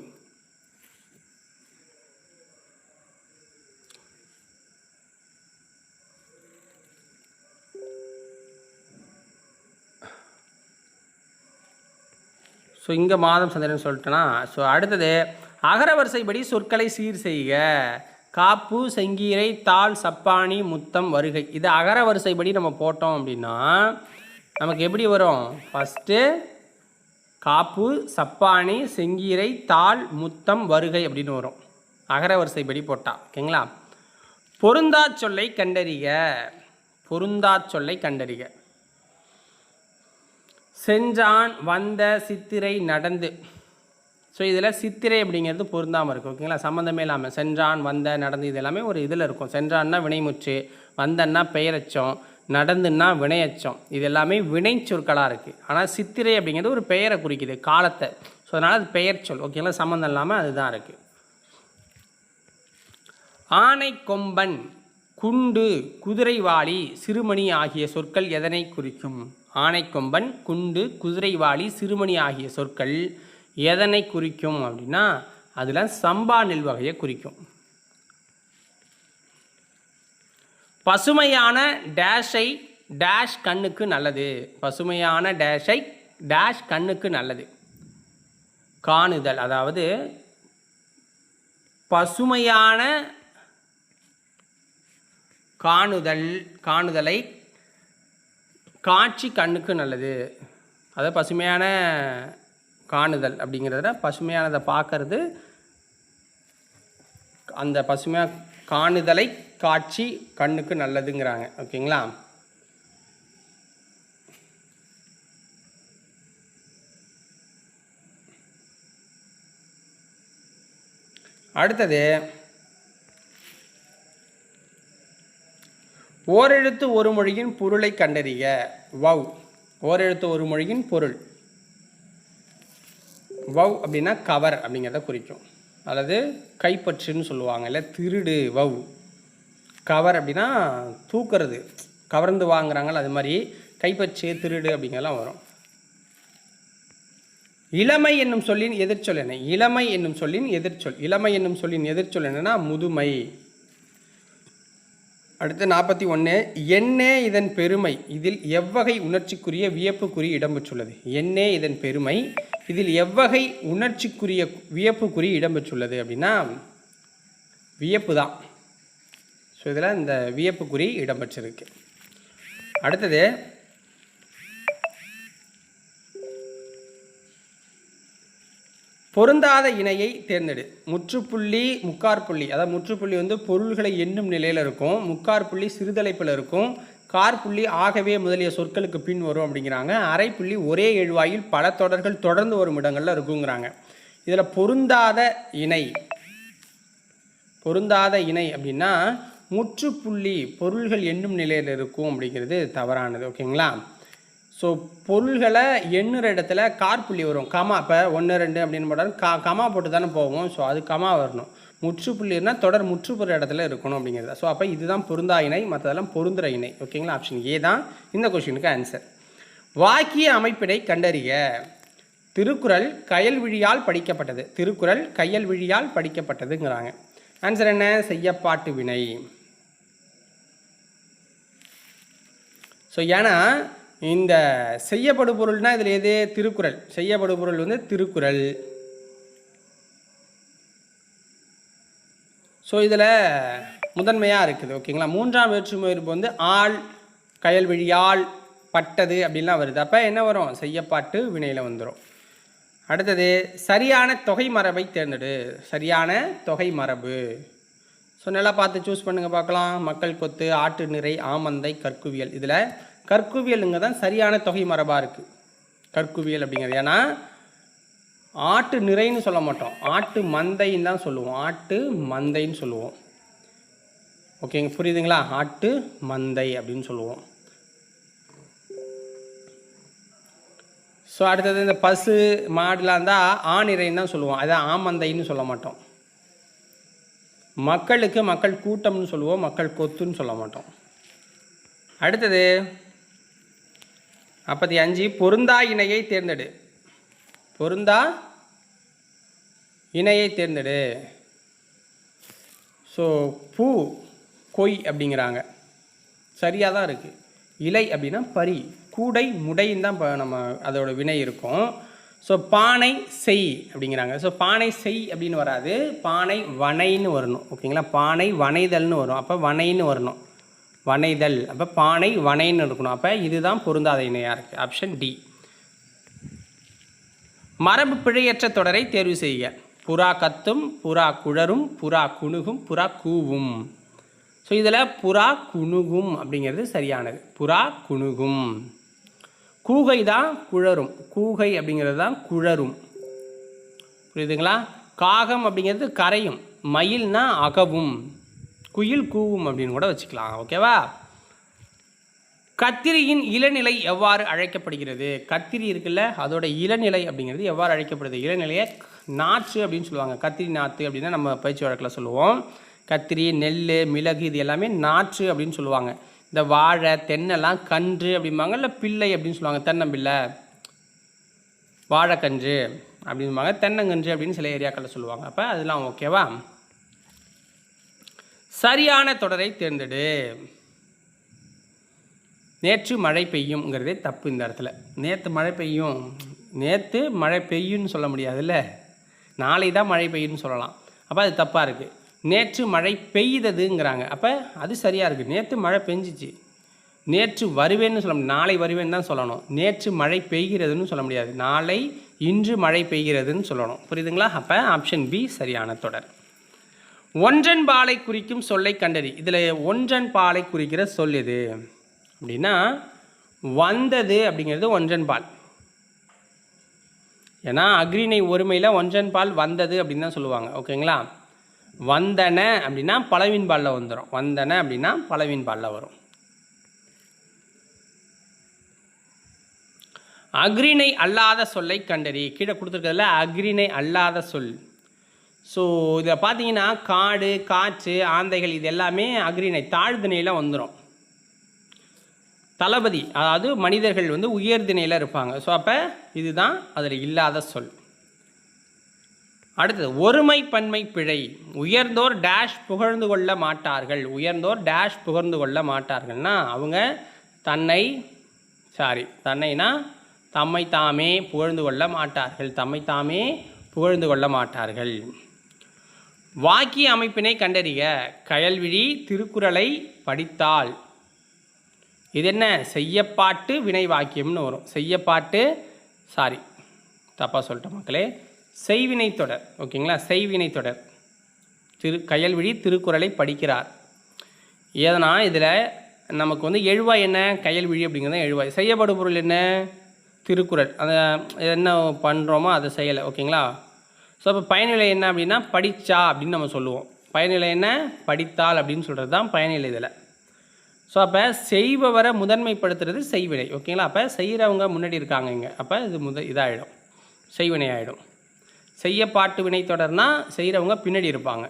ஸோ இங்கே மாதம், சந்திரன் சொல்லிட்டேன்னா. ஸோ அடுத்தது, அகரவரிசைப்படி சொற்களை சீர் செய்க. காப்பு, செங்கீரை, தாள், சப்பானி, முத்தம், வருகை. இது அகரவரிசைப்படி நம்ம போட்டோம் அப்படின்னா நமக்கு எப்படி வரும்? ஃபஸ்ட்டு காப்பு, சப்பானி, செங்கீரை, தாள், முத்தம், வருகை அப்படின்னு வரும் அகரவரிசைப்படி போட்டால். ஓகேங்களா? பொருந்தா சொல்லை கண்டறிக. பொருந்தா சொல்லை கண்டறிக. சென்றான், வந்த, சித்திரை, நடந்து. ஸோ இதில் சித்திரை அப்படிங்கிறது பொருந்தாமல் இருக்குது. ஓகேங்களா? சம்மந்தமே இல்லாமல் சென்றான், வந்த, நடந்து இது எல்லாமே ஒரு இதில் இருக்கும். சென்றான்னா வினைமுற்று, வந்தன்னா பெயரச்சம், நடந்துன்னா வினையச்சம். இது எல்லாமே வினை சொற்களாக இருக்குது. ஆனால் சித்திரை அப்படிங்கிறது ஒரு பெயரை குறிக்குது, காலத்தை. ஸோ அதனால் அது பெயர் சொல். ஓகேங்களா? சம்மந்தம் இல்லாமல் அதுதான் இருக்குது. ஆனை, கொம்பன், குண்டு, குதிரைவாளி, சிறுமணி ஆகிய சொற்கள் எதனை குறிக்கும்? ஆனைக்கொம்பன், குண்டு, குதிரைவாளி, சிறுமணி ஆகிய சொற்கள் எதனை குறிக்கும் அப்படின்னா அதில் சம்பா நெல் வகையை குறிக்கும். பசுமையான டேஷை டேஷ் கண்ணுக்கு நல்லது. பசுமையான டேஷை டேஷ் கண்ணுக்கு நல்லது. காணுதல், அதாவது பசுமையான காணுதலை காட்சி கண்ணுக்கு நல்லது. அதாவது பசுமையான காணுதல் அப்படிங்கிறத பசுமையானதை பார்க்கறது, அந்த பசுமையாக காணுதலை காட்சி கண்ணுக்கு நல்லதுங்கிறாங்க. ஓகேங்களா? அடுத்தது ஓரெழுத்து ஒரு மொழியின் பொருளை கண்டறிய. வவ். ஓரெழுத்து ஒரு மொழியின் பொருள். வவ் அப்படின்னா கவர் அப்படிங்கிறத குறிக்கும். அல்லது கைப்பற்றுன்னு சொல்லுவாங்க, இல்லை திருடு. வவ். கவர் அப்படின்னா தூக்கிறது, கவர்ந்து வாங்குறாங்கல்ல, அது மாதிரி கைப்பற்று, திருடு அப்படிங்கிறலாம் வரும். இளமை என்னும் சொல்லின் எதிர்ச்சொல் என்ன? இளமை என்னும் சொல்லின் எதிர்ச்சொல். இளமை என்னும் சொல்லின் எதிர்ச்சொல் என்னன்னா முதுமை. அடுத்து 41. என்னே இதன் பெருமை, இதில் எவ்வகை உணர்ச்சிக்குரிய வியப்புக்குறி இடம்பெற்றுள்ளது? என்னே இதன் பெருமை, இதில் எவ்வகை உணர்ச்சிக்குரிய வியப்புக்குறி இடம்பெற்றுள்ளது அப்படின்னா வியப்பு தான். ஸோ இதில் இந்த வியப்புக்குறி இடம்பெற்றிருக்கு. அடுத்தது பொருந்தாத இணையை தேர்ந்தெடு. முற்றுப்புள்ளி முக்காற்புள்ளி. அதாவது முற்றுப்புள்ளி வந்து பொருள்களை எண்ணும் நிலையில் இருக்கும், முக்காற்புள்ளி சிறுதலைப்பில் இருக்கும், காற்புள்ளி ஆகவே முதலிய சொற்களுக்கு பின் வரும் அப்படிங்கிறாங்க. அரைப்புள்ளி ஒரே எழுவாயில் பல தொடர்கள் தொடர்ந்து வரும் இடங்களில் இருக்குங்கிறாங்க. இதில் பொருந்தாத இணை அப்படின்னா முற்றுப்புள்ளி பொருள்கள் எண்ணும் நிலையில் இருக்கும் அப்படிங்கிறது தவறானது. ஓகேங்களா? ஸோ பொருள்களை எண்ணுற இடத்துல காற்புள்ளி வரும், கமா. இப்போ 1 2 அப்படின்னு போட்டாலும் கமா போட்டு தானே போவோம். ஸோ அது கமா வரணும். முற்றுப்புள்ளினா தொடர் முற்றுப்புற இடத்துல இருக்கணும் அப்படிங்கிறது. ஸோ அப்போ இதுதான் பொருந்தா இணை, மற்றதெல்லாம் பொருந்துற இணை. ஓகேங்களா? ஆப்ஷன் ஏ தான் இந்த கொஸ்டினுக்கு ஆன்சர். வாக்கிய அமைப்பினை கண்டறிய. திருக்குறள் கயல்விழியால் படிக்கப்பட்டது. திருக்குறள் கயல்விழியால் படிக்கப்பட்டதுங்கிறாங்க. ஆன்சர் என்ன? செய்யப்பாட்டு வினை. ஸோ ஏன்னா இந்த செய்யப்படு பொருள்னா இதில் எது? திருக்குறள். செய்யப்படு பொருள் வந்து திருக்குறள். ஸோ இதில் முதன்மையாக இருக்குது. ஓகேங்களா? 3ஆம் வேற்றுமை வந்து ஆள், கயல்விழியால், பட்டது அப்படின்லாம் வருது. அப்போ என்ன வரும்? செய்யப்பாட்டு வினையில் வந்துடும். அடுத்தது சரியான தொகை மரபை தேர்ந்தெடு. சரியான தொகை மரபு. ஸோ நல்லா பார்த்து சூஸ் பண்ணுங்கள் பார்க்கலாம். மக்கள் கொத்து, ஆட்டு நிறை, ஆமந்தை, கற்குவியல். இதில் கற்குவியலுங்க தான் சரியான தொகை மரபாக இருக்குது. கற்குவியல் அப்படிங்கிறது. ஏன்னா ஆட்டு நிறைன்னு சொல்ல மாட்டோம், ஆட்டு மந்தைன்னு தான் சொல்லுவோம். ஆட்டு மந்தைன்னு சொல்லுவோம். ஓகேங்க, புரியுதுங்களா? ஆட்டு மந்தை அப்படின்னு சொல்லுவோம். ஸோ அடுத்தது இந்த பசு மாடுலாம் இருந்தால் ஆணிறைன்னு தான் சொல்லுவோம். அதான் ஆமந்தைன்னு சொல்ல மாட்டோம். மக்களுக்கு மக்கள் கூட்டம்னு சொல்லுவோம், மக்கள் கொத்துன்னு சொல்ல மாட்டோம். அடுத்தது 45. பொருந்தா இணையை தேர்ந்தெடு. பொருந்தா இணையை தேர்ந்தெடு. ஸோ பூ, கொய் அப்படிங்கிறாங்க. சரியாக தான் இருக்குது. இலை அப்படின்னா பரி, கூடை, முடைன்னு தான் நம்ம அதோட வினை இருக்கும். ஸோ பானை செய் அப்படிங்கிறாங்க. ஸோ பானை செய் அப்படின்னு வராது, பானை வனைன்னு வரணும். ஓகேங்களா? பானை வனைதல்னு வரும். அப்போ வனைன்னு வரணும், வனைதல். அப்போ பானை வனைன்னு இருக்கணும். அப்போ இதுதான் பொருந்தாத இணையாக இருக்குது. Option D. மரபு பிழையற்ற தொடரை தேர்வு செய்க. புறா கத்தும், புறா குழரும், புறா குணுகும், புறா கூவும். ஸோ இதில் புறா குணுகும் அப்படிங்கிறது சரியானது. புறா குணுகும். கூகை தான் குழரும், கூகை அப்படிங்கிறது தான் குழரும். புரியுதுங்களா? காகம் அப்படிங்கிறது கரையும், மயில்னா அகவும், குயில் கூவும் அப்படின்னு கூட வச்சுக்கலாம். ஓகேவா? கத்திரியின் இளநிலை எவ்வாறு அழைக்கப்படுகிறது? கத்திரி இருக்குல்ல, அதோட இளநிலை அப்படிங்கிறது எவ்வாறு அழைக்கப்படுது? இளநிலையை நாற்று அப்படின்னு சொல்லுவாங்க. கத்திரி நாற்று அப்படின்னா நம்ம பயிற்சி வழக்கில் சொல்லுவோம். கத்திரி, நெல், மிளகு இது எல்லாமே நாற்று அப்படின்னு சொல்லுவாங்க. இந்த வாழை, தென்னெல்லாம் கன்று அப்படிம்பாங்க, இல்லை பிள்ளை அப்படின்னு சொல்லுவாங்க. தென்னம்பிள்ளை, வாழைக்கன்று அப்படின்பாங்க, தென்னங்கன்று அப்படின்னு சில ஏரியாக்களில் சொல்லுவாங்க. அப்போ அதெல்லாம் ஓகேவா? சரியான தொடரை தேர்ந்தெடு. நேற்று மழை பெய்யும்ங்கிறதே தப்பு இந்த இடத்துல. நேற்று மழை பெய்யும், நேற்று மழை பெய்யும்னு சொல்ல முடியாதுல்ல, நாளை தான் மழை பெய்யும்னு சொல்லலாம். அப்போ அது தப்பாக இருக்குது. நேற்று மழை பெய்ததுங்கிறாங்க, அப்போ அது சரியாக இருக்குது. நேற்று மழை பெஞ்சிச்சு. நேற்று வருவேன்னு சொல்ல முடியாது, நாளை வருவேன்னு தான் சொல்லணும். நேற்று மழை பெய்கிறதுன்னு சொல்ல முடியாது, நாளை இன்று மழை பெய்கிறதுன்னு சொல்லணும். புரியுதுங்களா? அப்போ ஆப்ஷன் பி சரியான தொடர். ஒன்றன் பாலை குறிக்கும் சொல்லை கண்டறி. இதில் ஒன்றன் பாலை குறிக்கிற சொல் எது அப்படின்னா வந்தது அப்படிங்கிறது ஒன்றன் பால். ஏன்னா அக்ரிணை ஒருமையில் ஒன்றன் பால் வந்தது அப்படின்னு தான் சொல்லுவாங்க. ஓகேங்களா? வந்தன அப்படின்னா பலவின் பாலில் வந்துடும். வந்தன அப்படின்னா பலவின் பாலில் வரும். அக்ரிணை அல்லாத சொல்லை கண்டறி. கீழே கொடுத்துருக்கிறதுல அக்ரிணை அல்லாத சொல். ஸோ இதில் பார்த்தீங்கன்னா காடு, காற்று, ஆந்தைகள் இது எல்லாமே அக்ரிணை தாழ்திணையில் வந்துடும். தளபதி அதாவது மனிதர்கள் வந்து உயர்திணையில் இருப்பாங்க. ஸோ அப்போ இதுதான் அதில் இல்லாத சொல். அடுத்தது ஒருமை பன்மை பிழை. உயர்ந்தோர் டேஷ் புகழ்ந்து கொள்ள மாட்டார்கள். உயர்ந்தோர் டேஷ் புகழ்ந்து கொள்ள மாட்டார்கள்னா அவங்க தன்னைனா தம்மை தாமே புகழ்ந்து கொள்ள மாட்டார்கள். தம்மை தாமே புகழ்ந்து கொள்ள மாட்டார்கள். வாக்கிய அமைப்பினை கண்டறிய. கயல்விழி திருக்குறளை படித்தால். இது என்ன? செய்யப்பாட்டு வினை வாக்கியம்னு வரும். செய்யப்பாட்டு தப்பாக சொல்லிட்டேன் மக்களே, செய்வினை தொடர். ஓகேங்களா? செய்வினை தொடர். கயல்விழி திருக்குறளை படிக்கிறார். ஏதனா இதில் நமக்கு வந்து எழுவாய் என்ன? கயல்விழி அப்படிங்கிறது எழுவாய். செய்யப்படும் பொருள் என்ன? திருக்குறள். அதை என்ன பண்ணுறோமோ அதை செய்யலை. ஓகேங்களா? ஸோ அப்போ பயனிலை என்ன அப்படின்னா படித்தா அப்படின்னு நம்ம சொல்லுவோம். பயனிலை என்ன? படித்தால் அப்படின்னு சொல்கிறது தான் பயனிலை இதில். ஸோ அப்போ செய்பவரை முதன்மைப்படுத்துறது செய்வினை. ஓகேங்களா? அப்போ செய்கிறவங்க முன்னாடி இருக்காங்க இங்கே, அப்போ இது இதாகிடும், செய்வினை ஆகிடும். செய்யப்பாட்டு வினை தொடர்னா செய்கிறவங்க பின்னாடி இருப்பாங்க.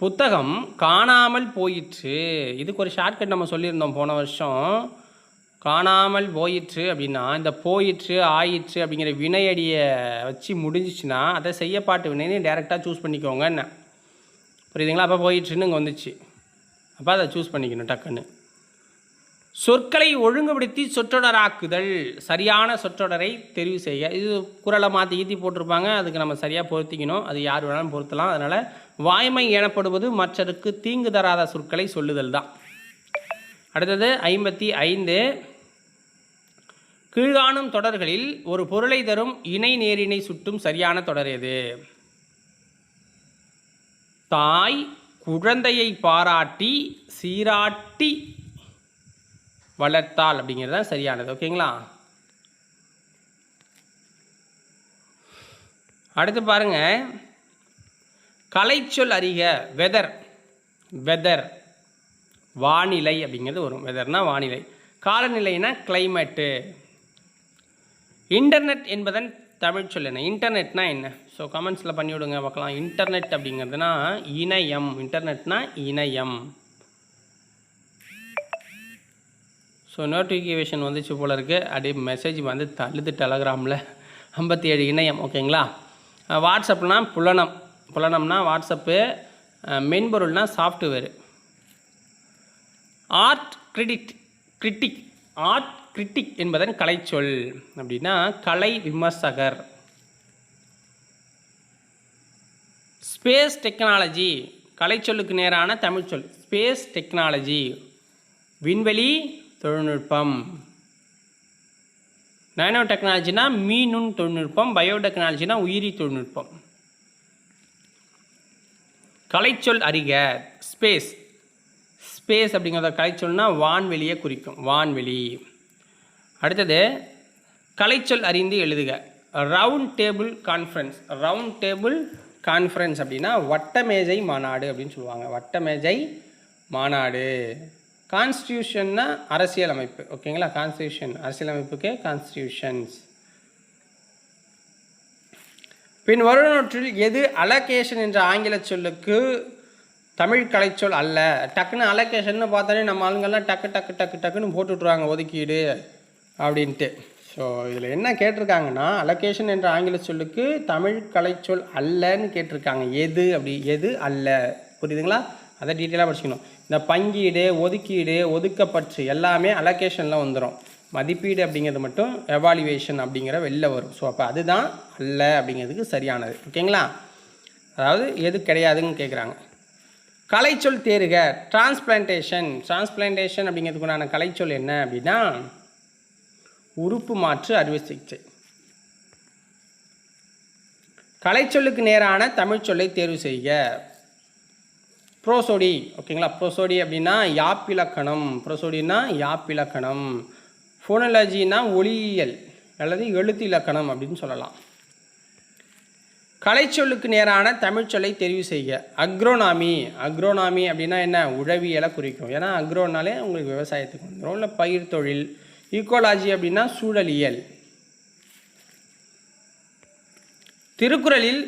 புத்தகம் காணாமல் போயிற்று. இதுக்கு ஒரு ஷார்ட்கட் நம்ம சொல்லியிருந்தோம் போன வருஷம். காணாமல் போயிற்று அப்படின்னா இந்த போயிற்று ஆயிற்று அப்படிங்கிற வினையடியை வச்சு முடிஞ்சிச்சுன்னா அதை செய்யப்பாட்டு வினைன்னு டேரெக்டாக சூஸ் பண்ணிக்கோங்க. என்ன புரியுதுங்களா? அப்போ போயிற்றுன்னு இங்கே வந்துச்சு, அப்போ அதை சூஸ் பண்ணிக்கணும் டக்குன்னு. சொற்களை ஒழுங்குபடுத்தி சொற்றொடராக்குதல். சரியான சொற்றொடரை தெரிவு செய்ய. இது குறளை மாற்றி ஈத்தி போட்டிருப்பாங்க, அதுக்கு நம்ம சரியாக பொருத்திக்கணும். அது யார் வேணாலும் பொருத்தலாம். அதனால் வாய்மை எனப்படுவது மற்றருக்கு தீங்கு தராத சொற்களை சொல்லுதல் தான். அடுத்தது 55. கீழ்காணும் தொடர்களில் ஒரு பொருளை தரும் இணை நேரினை சுட்டும் சரியான தொடர் எது? தாய் குழந்தையை பாராட்டி சீராட்டி வளர்த்தால் அப்படிங்கிறது தான் சரியானது. ஓகேங்களா? அடுத்து பாருங்க, கலைச்சொல் அறிக. வெதர் வானிலை அப்படிங்கிறது வரும். வெதர்னா வானிலை. காலநிலைனா கிளைமேட்டு. இன்டர்நெட் என்பதன் தமிழ் சொல் என்ன? இன்டர்நெட்னா என்ன? ஸோ கமெண்ட்ஸில் பண்ணி விடுங்க பார்க்கலாம். இன்டர்நெட் அப்படிங்கிறதுனா இணையம். இன்டர்நெட்னா இணையம். ஸோ நோட்டிஃபிகேஷன் வந்துச்சு போல இருக்குது. அப்படியே மெசேஜ் வந்து தள்ளுது டெலகிராமில். 57 இணையம். ஓகேங்களா? வாட்ஸ்அப்னா புலனம்னா வாட்ஸ்அப்பு. மென்பொருள்னா சாஃப்ட்வேரு. ஆர்ட் கிரிட்டிக் என்பதன் கலைச்சொல் அப்படின்னா கலை விமர்சகர். ஸ்பேஸ் டெக்னாலஜி கலைச்சொல்லுக்கு நேரான தமிழ் சொல். ஸ்பேஸ் டெக்னாலஜி விண்வெளி தொழில்நுட்பம். நானோ டெக்னாலஜினா மீநுண் தொழில்நுட்பம். பயோடெக்னாலஜினா உயிரி தொழில்நுட்பம். கலைச்சொல் அறிக. ஸ்பேஸ் அப்படிங்கிறத கலைச்சொல்னா வான்வெளியை குறிக்கும். வான்வெளி. அடுத்தது கலைச்சொல் அறிந்து எழுதுக. ரவுண்ட் டேபிள் கான்ஃபரன்ஸ் அப்படின்னா வட்டமேஜை மாநாடு அப்படின்னு சொல்லுவாங்க. வட்டமேஜை மாநாடு. கான்ஸ்டியூஷன்னா அரசியலமைப்பு. ஓகேங்களா? Constitution அரசியலமைப்புக்கு constitutions. பின் வருவனவற்றில் எது அலோகேஷன் என்ற ஆங்கில சொல்லுக்கு தமிழ் கலைச்சொல் அல்ல? டக்குன்னு அலோகேஷன்னு பார்த்தாலே நம்ம ஆளுங்கள்லாம் டக்குன்னு போட்டுவிட்ருவாங்க ஒதுக்கீடு அப்படின்ட்டு. ஸோ இதில் என்ன கேட்டிருக்காங்கன்னா அலோகேஷன் என்ற ஆங்கில சொல்லுக்கு தமிழ் கலைச்சொல் அல்லன்னு கேட்டிருக்காங்க. எது அல்ல? புரியுதுங்களா? அதை டீட்டெயிலாக படிச்சுக்கணும். இந்த பங்கீடு, ஒதுக்கீடு, ஒதுக்கப்பற்று எல்லாமே அலோகேஷனில் வந்துடும். மதிப்பீடு அப்படிங்கிறது மட்டும் எவாலுவேஷன் அப்படிங்கிற வெளில வரும். ஸோ அப்போ அதுதான் அல்ல அப்படிங்கிறதுக்கு சரியானது. ஓகேங்களா? அதாவது எது கிடையாதுன்னு கேட்குறாங்க. கலைச்சொல் தேறுக. டிரான்ஸ்பிளான்டேஷன். டிரான்ஸ்பிளான்டேஷன் அப்படிங்கிறதுக்குண்டான கலைச்சொல் என்ன அப்படின்னா உறுப்பு மாற்று அறுவை சிகிச்சை. கலைச்சொல்லுக்கு நேரான தமிழ் சொல்லை தேர்வு செய்க. ப்ரோசோடி. ஓகேங்களா, ப்ரோசோடி அப்படின்னா யாப்பிலக்கணம். ப்ரோசோடினா யாப்பிலக்கணம். ஃபோனாலஜினா ஒளியியல் அல்லது எழுத்து இலக்கணம் அப்படின்னு சொல்லலாம். கலைச்சொல்லுக்கு நேரான தமிழ் சொல்லை தெரிவு செய்க. அக்ரோனாமி. அக்ரோனாமி அப்படின்னா என்ன, உழவியலை குறிக்கும். ஏன்னா அக்ரோனாலே உங்களுக்கு விவசாயத்துக்கு வந்துடும், இல்லை பயிர் தொழில். ஈக்கோலாஜி அப்படின்னா சூழலியல். திருக்குறளில்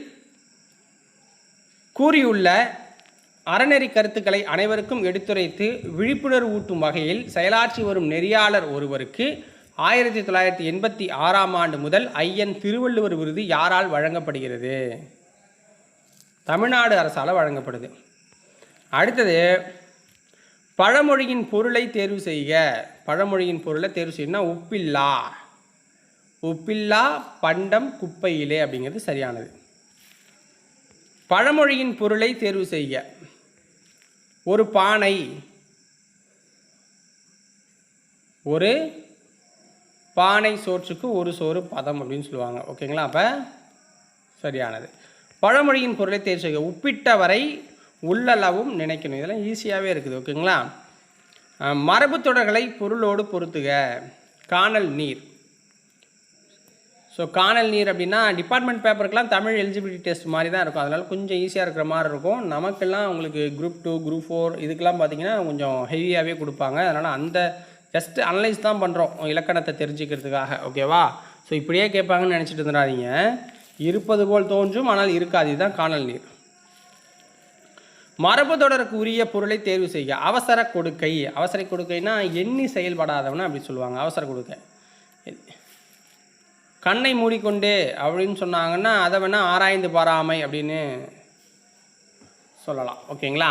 கூறியுள்ள அறநெறி கருத்துக்களை அனைவருக்கும் எடுத்துரைத்து விழிப்புணர்வு ஊட்டும் வகையில் செயலாற்றி வரும் நெறியாளர் ஒருவருக்கு 1986ஆம் ஆண்டு முதல் ஐயன் திருவள்ளுவர் விருது யாரால் வழங்கப்படுகிறது? தமிழ்நாடு அரசால் வழங்கப்படுது. அடுத்தது பழமொழியின் பொருளை தேர்வு செய்க. பழமொழியின் பொருளை தேர்வு செய்யணும்னா உப்பில்லா. உப்பில்லா பண்டம் குப்பையிலே அப்படிங்கிறது சரியானது. பழமொழியின் பொருளை தேர்வு செய்க. ஒரு பானை, ஒரு பானை சோற்றுக்கு ஒரு சோறு பதம் அப்படின்னு சொல்லுவாங்க. ஓகேங்களா, அப்போ சரியானது. பழமொழியின் பொருளை தேர்வு செய்க. உப்பிட்டவரை உள்ளளவும் நினைக்கணும். இதெல்லாம் ஈஸியாகவே இருக்குது. ஓகேங்களா. மரபு தொடர்களை பொருளோடு பொருத்துக. காணல் நீர். ஸோ காணல் நீர் அப்படின்னா டிபார்ட்மெண்ட் பேப்பருக்கெலாம் தமிழ் எலிஜிபிலிட்டி டெஸ்ட் மாதிரி தான் இருக்கும். அதனால் கொஞ்சம் ஈஸியாக இருக்கிற மாதிரி இருக்கும். நமக்கெல்லாம் உங்களுக்கு குரூப் 2 குரூப் 4 இதுக்கெல்லாம் பார்த்திங்கன்னா கொஞ்சம் ஹெவியாகவே கொடுப்பாங்க. அதனால் அந்த ஜஸ்ட் அனலைஸ் தான் பண்ணுறோம் இலக்கணத்தை தெரிஞ்சுக்கிறதுக்காக. ஓகேவா. ஸோ இப்படியே கேட்பாங்கன்னு நினச்சிட்டு இருந்துடாதீங்க. இருப்பது போல் தோன்றும் ஆனால் இருக்காது. இதுதான் காணல் நீர். மரபு தொடருக்கு உரிய பொருளை தேர்வு செய்க. அவசர கொடுக்கை. அவசர கொடுக்கைனா எண்ணி செயல்படாதவன அப்படி சொல்லுவாங்க. அவசர கொடுக்கை. கண்ணை மூடிக்கொண்டு அப்படின்னு சொன்னாங்கன்னா அதை வேணால் ஆராய்ந்து பாராமை அப்படின்னு சொல்லலாம். ஓகேங்களா.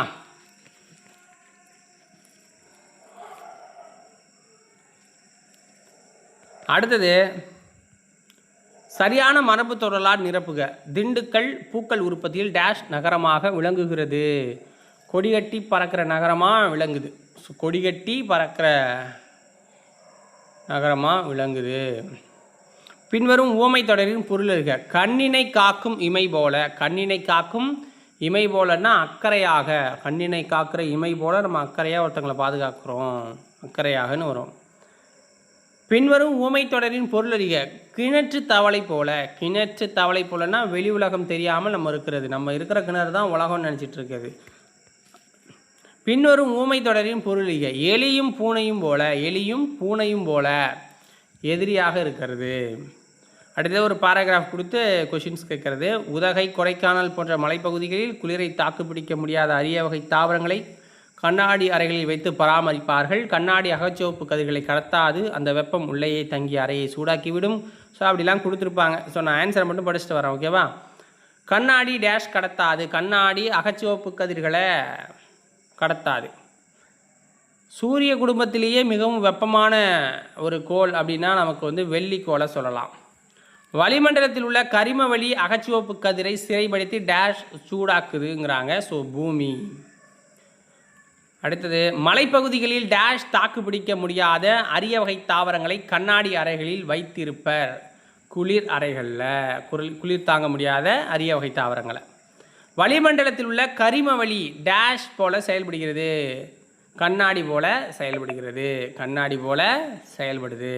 அடுத்தது சரியான மரபு தொடரால் நிரப்புக. திண்டுக்கல் பூக்கள் உற்பத்தியில் டேஷ் நகரமாக விளங்குகிறது. கொடிகட்டி பறக்கிற நகரமாக விளங்குது. கொடிகட்டி பறக்கிற நகரமாக விளங்குது. பின்வரும் உவமை தொடரின் பொருள் இருக்க. கண்ணினை காக்கும் இமை போல. கண்ணினை காக்கும் இமை போலன்னா அக்கறையாக. கண்ணினை காக்கிற இமை போல நம்ம அக்கறையாக ஒருத்தங்களை பாதுகாக்கிறோம், அக்கறையாகன்னு வரும். பின்வரும் உவமை தொடரின் பொருள் அறிக. கிணற்று தவளை போல. கிணற்று தவளை போலன்னா வெளி உலகம் தெரியாமல் நம்ம இருக்கிறது. நம்ம இருக்கிற கிணறு தான் உலகம்னு நினச்சிட்டு இருக்குது. பின்வரும் ஊமை தொடரின் பொருள் அறிக. எலியும் பூனையும் போல. எலியும் பூனையும் போல எதிரியாக இருக்கிறது. அடுத்தது ஒரு பாராகிராஃப் கொடுத்து கொஷின்ஸ் கேட்கறது. உதகை கொடைக்கானல் போன்ற மலைப்பகுதிகளில் குளிரை தாக்குப்பிடிக்க முடியாத அரிய வகை தாவரங்களை கண்ணாடி அறைகளில் வைத்து பராமரிப்பார்கள். கண்ணாடி அகச்சிவப்பு கதிர்களை கடத்தாது. அந்த வெப்பம் உள்ளேயே தங்கி அறையை சூடாக்கிவிடும். ஸோ அப்படிலாம் கொடுத்துருப்பாங்க. ஸோ நான் ஆன்சரை மட்டும் படிச்சுட்டு வரேன். ஓகேவா. கண்ணாடி டேஷ் கடத்தாது. கண்ணாடி அகச்சிவப்பு கதிர்களை கடத்தாது. சூரிய குடும்பத்திலேயே மிகவும் வெப்பமான ஒரு கோள் அப்படின்னா நமக்கு வெள்ளிக்கோளை சொல்லலாம். வளிமண்டலத்தில் உள்ள கரிம வழி அகச்சிவப்பு கதிரை சிறைப்படுத்தி டேஷ் சூடாக்குதுங்கிறாங்க. ஸோ பூமி. அடுத்தது மலைப்பகுதிகளில் டேஷ் தாக்கு பிடிக்க முடியாத அரிய வகை தாவரங்களை கண்ணாடி அறைகளில் வைத்திருப்பர். குளிர் அறைகளில் குளிர் தாங்க முடியாத அரிய வகை தாவரங்களை. வளிமண்டலத்தில் உள்ள கரிம வழி டேஷ் போல செயல்படுகிறது. கண்ணாடி போல செயல்படுகிறது. கண்ணாடி போல செயல்படுது.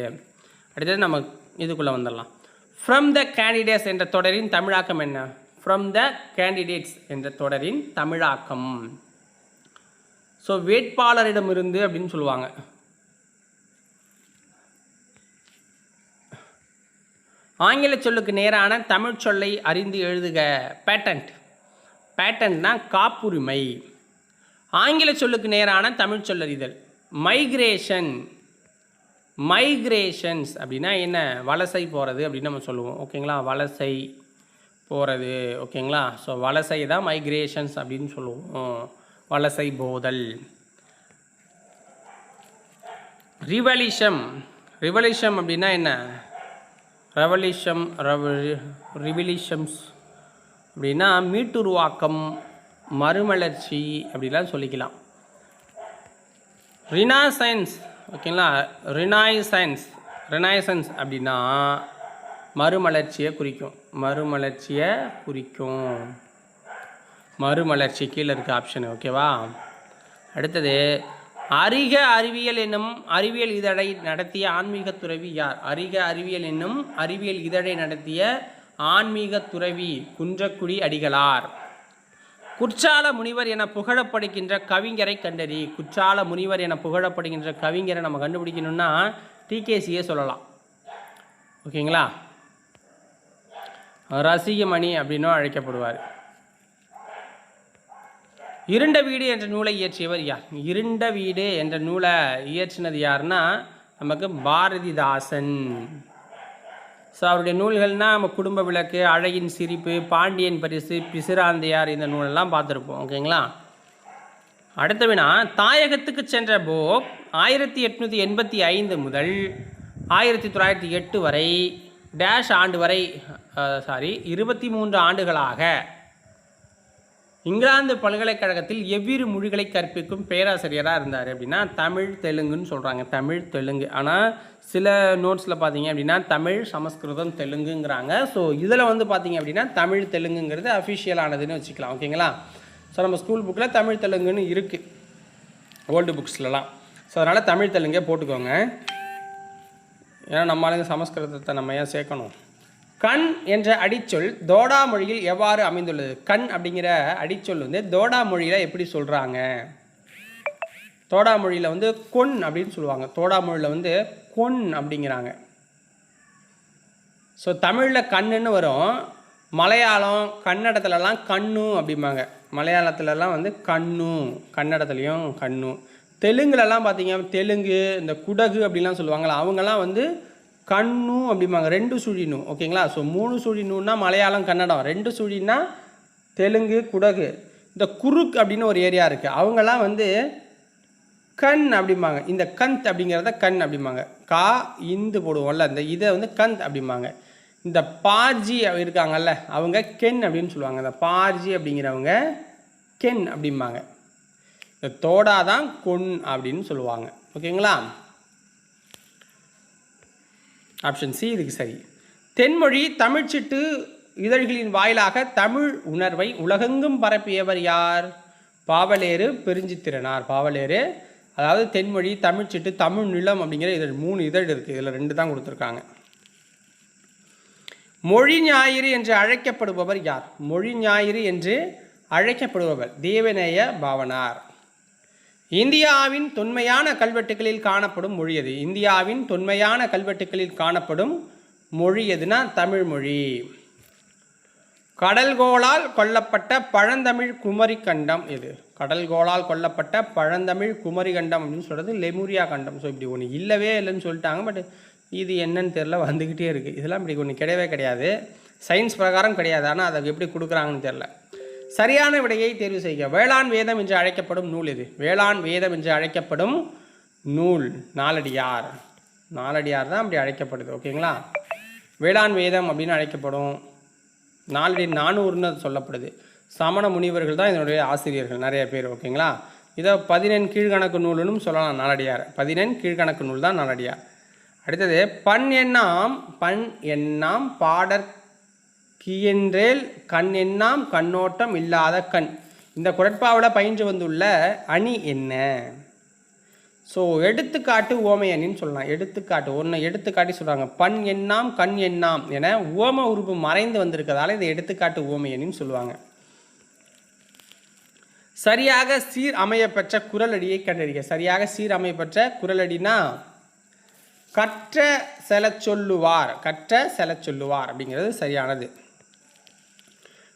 அடுத்தது நம்ம இதுக்குள்ளே வந்துடலாம். ஃப்ரம் த கேண்டிடேட்ஸ் என்ற தொடரின் தமிழாக்கம் என்ன? ஃப்ரம் த கேண்டிடேட்ஸ் என்ற தொடரின் தமிழாக்கம். ஸோ வேட்பாளரிடமிருந்து அப்படின்னு சொல்லுவாங்க. ஆங்கில சொல்லுக்கு நேரான தமிழ் சொல்லை அறிந்து எழுதுக. பேட்டன்ட். பேட்டன்ட்னா காப்புரிமை. ஆங்கில சொல்லுக்கு நேரான தமிழ் சொல்லறிதல். மைக்ரேஷன். மைக்ரேஷன்ஸ் அப்படின்னா என்ன? வலசை போகிறது அப்படின்னு நம்ம சொல்லுவோம். ஓகேங்களா. வலசை போகிறது. ஓகேங்களா. ஸோ வலசை தான் மைக்ரேஷன்ஸ் அப்படின்னு சொல்லுவோம். வலசை போதல். ரிவல்யூஷன். ரிவல்யூஷன் அப்படின்னா என்ன? ரெவல்யூஷன் ரிவல்யூஷன்ஸ் அப்படின்னா மீட்டுருவாக்கம், மறுமலர்ச்சி அப்படிலாம் சொல்லிக்கலாம். ரினாசைன்ஸ், ஓகேங்களா, ரினாய்சன்ஸ் அப்படின்னா மறுமலர்ச்சியை குறிக்கும். மறுமலர்ச்சி கீழே இருக்க ஆப்ஷன், ஓகேவா. அடுத்தது, அறிக அறிவியல் என்னும் அறிவியல் இதழை நடத்திய ஆன்மீக துறவி யார்? அறிக அறிவியல் என்னும் அறிவியல் இதழை நடத்திய ஆன்மீக துறவி குன்றக்குடி அடிகளார். குற்றால முனிவர் என புகழப்படுகின்ற கவிஞரை கண்டறி. குற்றால முனிவர் என புகழப்படுகின்ற கவிஞரை நம்ம கண்டுபிடிக்கணும்னா டிகேசியே சொல்லலாம், ஓகேங்களா. ரசிகமணி அப்படின்னும் அழைக்கப்படுவார். இருண்ட வீடு என்ற நூலை இயற்றியவர் யார்? இருண்ட வீடு என்ற நூலை இயற்றினது யாருன்னா நமக்கு பாரதிதாசன். ஸோ அவருடைய நூல்கள்னால் நம்ம குடும்ப விளக்கு, அழகின் சிரிப்பு, பாண்டியன் பரிசு, பிசிராந்தையார், இந்த நூலெல்லாம் பார்த்துருப்போம், ஓகேங்களா. அடுத்த வினா, தாயகத்துக்கு சென்ற போப் 1885 முதல் 1908 வரை டேஷ் ஆண்டு வரை 23 ஆண்டுகளாக இங்கிலாந்து பல்கலைக்கழகத்தில் எவ்விரு மொழிகளை கற்பிக்கும் பேராசிரியராக இருந்தார் அப்படின்னா தமிழ் தெலுங்குன்னு சொல்கிறாங்க. தமிழ் தெலுங்கு, ஆனால் சில நோட்ஸில் பார்த்தீங்க அப்படின்னா தமிழ் சமஸ்கிருதம் தெலுங்குங்கிறாங்க. ஸோ இதில் வந்து பார்த்தீங்க அப்படின்னா தமிழ் தெலுங்குங்கிறது அஃபிஷியலானதுன்னு வச்சுக்கலாம், ஓகேங்களா. ஸோ நம்ம ஸ்கூல் புக்கில் தமிழ் தெலுங்குன்னு இருக்குது, ஓல்டு புக்ஸ்லலாம். ஸோ அதனால் தமிழ் தெலுங்கே போட்டுக்கோங்க, ஏன்னா நம்மளால சமஸ்கிருதத்தை நம்ம ஏன் சேர்க்கணும். கண் என்ற அடிச்சொல் தோடா மொழியில் எவ்வாறு அமைந்துள்ளது? கண் அப்படிங்கிற அடிச்சொல் வந்து தோடா மொழியில் எப்படி சொல்கிறாங்க? தோடா மொழியில் வந்து கொன் அப்படின்னு சொல்லுவாங்க, தோடா மொழியில் வந்து கொன் அப்படிங்கிறாங்க. ஸோ தமிழில் கண்ணுன்னு வரும், மலையாளம் கன்னடத்துலலாம் கண்ணு அப்படிம்பாங்க. மலையாளத்துலலாம் வந்து கண்ணு, கன்னடத்துலேயும் கண்ணு. தெலுங்குலலாம் பார்த்தீங்க, தெலுங்கு இந்த குடகு அப்படிலாம் சொல்லுவாங்களா, அவங்கெல்லாம் வந்து கண்ணு அப்படிம்பாங்க. 2 சுழினு, ஓகேங்களா. ஸோ 3 சுழினுன்னா மலையாளம் கன்னடம், 2 சுழின்னா தெலுங்கு குடகு. இந்த குருக் அப்படின்னு ஒரு ஏரியா இருக்குது, அவங்கெல்லாம் வந்து கண் அப்படிம்பாங்க. இந்த கந்த் அப்படிங்கிறத கண் அப்படிம்பாங்க. கா இந்து போடுவோம்ல, இந்த இதை வந்து கந்த் அப்படிம்பாங்க. இந்த பார்ஜி இருக்காங்கல்ல, அவங்க கென் அப்படின்னு சொல்லுவாங்க. இந்த பார்ஜி அப்படிங்கிறவங்க கென் அப்படிம்பாங்க. இந்த தோடா தான் கொன் அப்படின்னு சொல்லுவாங்க, ஓகேங்களா. ஆப்ஷன் சி இதுக்கு சரி. தென்மொழி தமிழ்ச்சிட்டு இதழ்களின் வாயிலாக தமிழ் உணர்வை உலகெங்கும் பரப்பியவர் யார்? பாவலேறு பெருஞ்சித்திரனார். பாவலேறு, அதாவது தென்மொழி தமிழ்ச்சிட்டு தமிழ் நிலம் அப்படிங்கிற இதழ் 3 இதழ் இருக்குது, இதில் 2 தான் கொடுத்துருக்காங்க. மொழி ஞாயிறு என்று அழைக்கப்படுபவர் யார்? மொழி ஞாயிறு என்று அழைக்கப்படுபவர் தேவநேய பாவனார். இந்தியாவின் தொன்மையான கல்வெட்டுகளில் காணப்படும் மொழி எது? இந்தியாவின் தொன்மையான கல்வெட்டுகளில் காணப்படும் மொழி எதுனா தமிழ் மொழி. கடல்கோளால் கொல்லப்பட்ட பழந்தமிழ் குமரி கண்டம் எது? கடல்கோளால் கொல்லப்பட்ட பழந்தமிழ் குமரி கண்டம் அப்படின்னு சொல்கிறது லெமுரியா கண்டம். ஸோ இப்படி ஒன்று இல்லவே இல்லைன்னு சொல்லிட்டாங்க, பட் இது என்னன்னு தெரில, வந்துக்கிட்டே இருக்குது. இதெல்லாம் இப்படி ஒன்று கிடையவே கிடையாது, சயின்ஸ் பிரகாரம் கிடையாது, ஆனால் அதை எப்படி கொடுக்குறாங்கன்னு தெரில. சரியான விடையை தேர்வு செய்க. வேளாண் வேதம் என்று அழைக்கப்படும் நூல் எது? வேளாண் வேதம் என்று அழைக்கப்படும் நூல் நாலடியார். நாலடியார் தான் அப்படி அழைக்கப்படுது, ஓகேங்களா. வேளாண் வேதம் அப்படின்னு அழைக்கப்படும். நாலடி 400ன்னு சொல்லப்படுது. சமண முனிவர்கள் தான் இதனுடைய ஆசிரியர்கள் நிறைய பேர், ஓகேங்களா. இதை 14 கீழ்கணக்கு நூலுன்னு சொல்லலாம் நாலடியார். 14 கீழ்கணக்கு நூல் தான் நாலடியார். அடுத்தது, பண் எண்ணாம் பாடற் கியன்றேல் கண் எண்ணாம் கண்ணோட்டம் இல்லாத கண். இந்த குறட்பாவில் பயின்று வந்துள்ள அணி என்ன? ஸோ எடுத்துக்காட்டு ஓமை அணின்னு சொல்லலாம். எடுத்துக்காட்டு ஒன்று எடுத்துக்காட்டி சொல்கிறாங்க. பண் எண்ணாம் கண் எண்ணாம் என ஓம உறுப்பு மறைந்து வந்திருக்கிறதால இதை எடுத்துக்காட்டு ஓமை அணின்னு சொல்லுவாங்க. சரியாக சீர் அமையப்பெற்ற குறளடியை கண்டறிக. சரியாக சீர் அமையப்பெற்ற குறளடினா கற்ற செலச் சொல்லுவார். கற்ற செலச் சொல்லுவார் அப்படிங்கிறது சரியானது.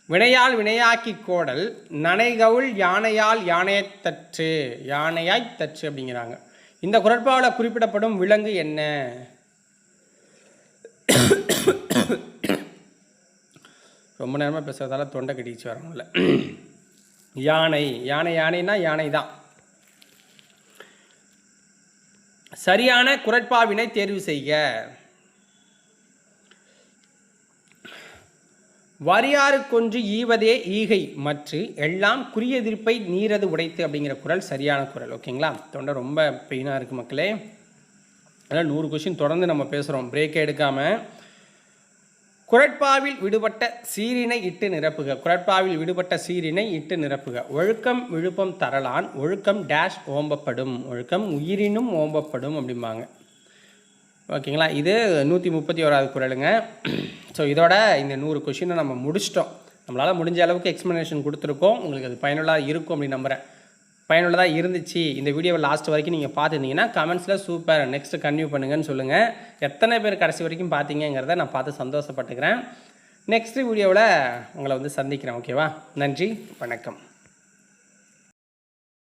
வினையால் வினையாக்கி கோடல் நனைகவுள் யானையால் யானையத்தற்று. யானையாய் தற்று அப்படிங்கிறாங்க. இந்த குறட்பாவில் குறிப்பிடப்படும் விலங்கு என்ன? ரொம்ப நேரமாக பேசுறதால தொண்டை கட்டிச்சு வரணும்ல. யானை. யானை யானைன்னா யானை தான். சரியான குறட்பாவினை தேர்வு செய்க. வரியாறு கொன்று ஈவதே ஈகை மற்று எல்லாம் குறியெதிர்ப்பை நீரது உடைத்து அப்படிங்கிற குறள் சரியான குறள். ஓகேங்களா? தொண்டை ரொம்ப பெயினாக இருக்குது மக்களே. அதனால் 100 கொஷின் தொடர்ந்து நம்ம பேசுகிறோம், பிரேக்கே எடுக்காமல். குறட்பாவில் விடுபட்ட சீரினை இட்டு நிரப்புக. குறட்பாவில் விடுபட்ட சீரினை இட்டு நிரப்புக. ஒழுக்கம் விழுப்பம் தரலான் ஒழுக்கம் டேஷ் ஓம்பப்படும். ஒழுக்கம் உயிரினும் ஓம்பப்படும் அப்படிம்பாங்க. ஓகேங்களா? இது 131வது குறளுங்க. ஸோ இதோட இந்த 100 கொஷினை நம்ம முடிச்சிட்டோம். நம்மளால் முடிஞ்ச அளவுக்கு எக்ஸ்ப்ளனேஷன் கொடுத்துருக்கோம். உங்களுக்கு அது பயனுள்ளதாக இருக்கும் அப்படின்னு நம்புகிறேன். பயனுள்ளதாக இருந்துச்சு, இந்த வீடியோவை லாஸ்ட் வரைக்கும் நீங்கள் பார்த்துருந்தீங்கன்னா கமெண்ட்ஸில் சூப்பர் நெக்ஸ்ட்டு கன்டினியூ பண்ணுங்கன்னு சொல்லுங்கள். எத்தனை பேர் கடைசி வரைக்கும் பார்த்தீங்கிறத நான் பார்த்து சந்தோஷப்பட்டுக்கிறேன். நெக்ஸ்ட்டு வீடியோவில் உங்களை சந்திக்கிறேன். ஓகேவா? நன்றி, வணக்கம்.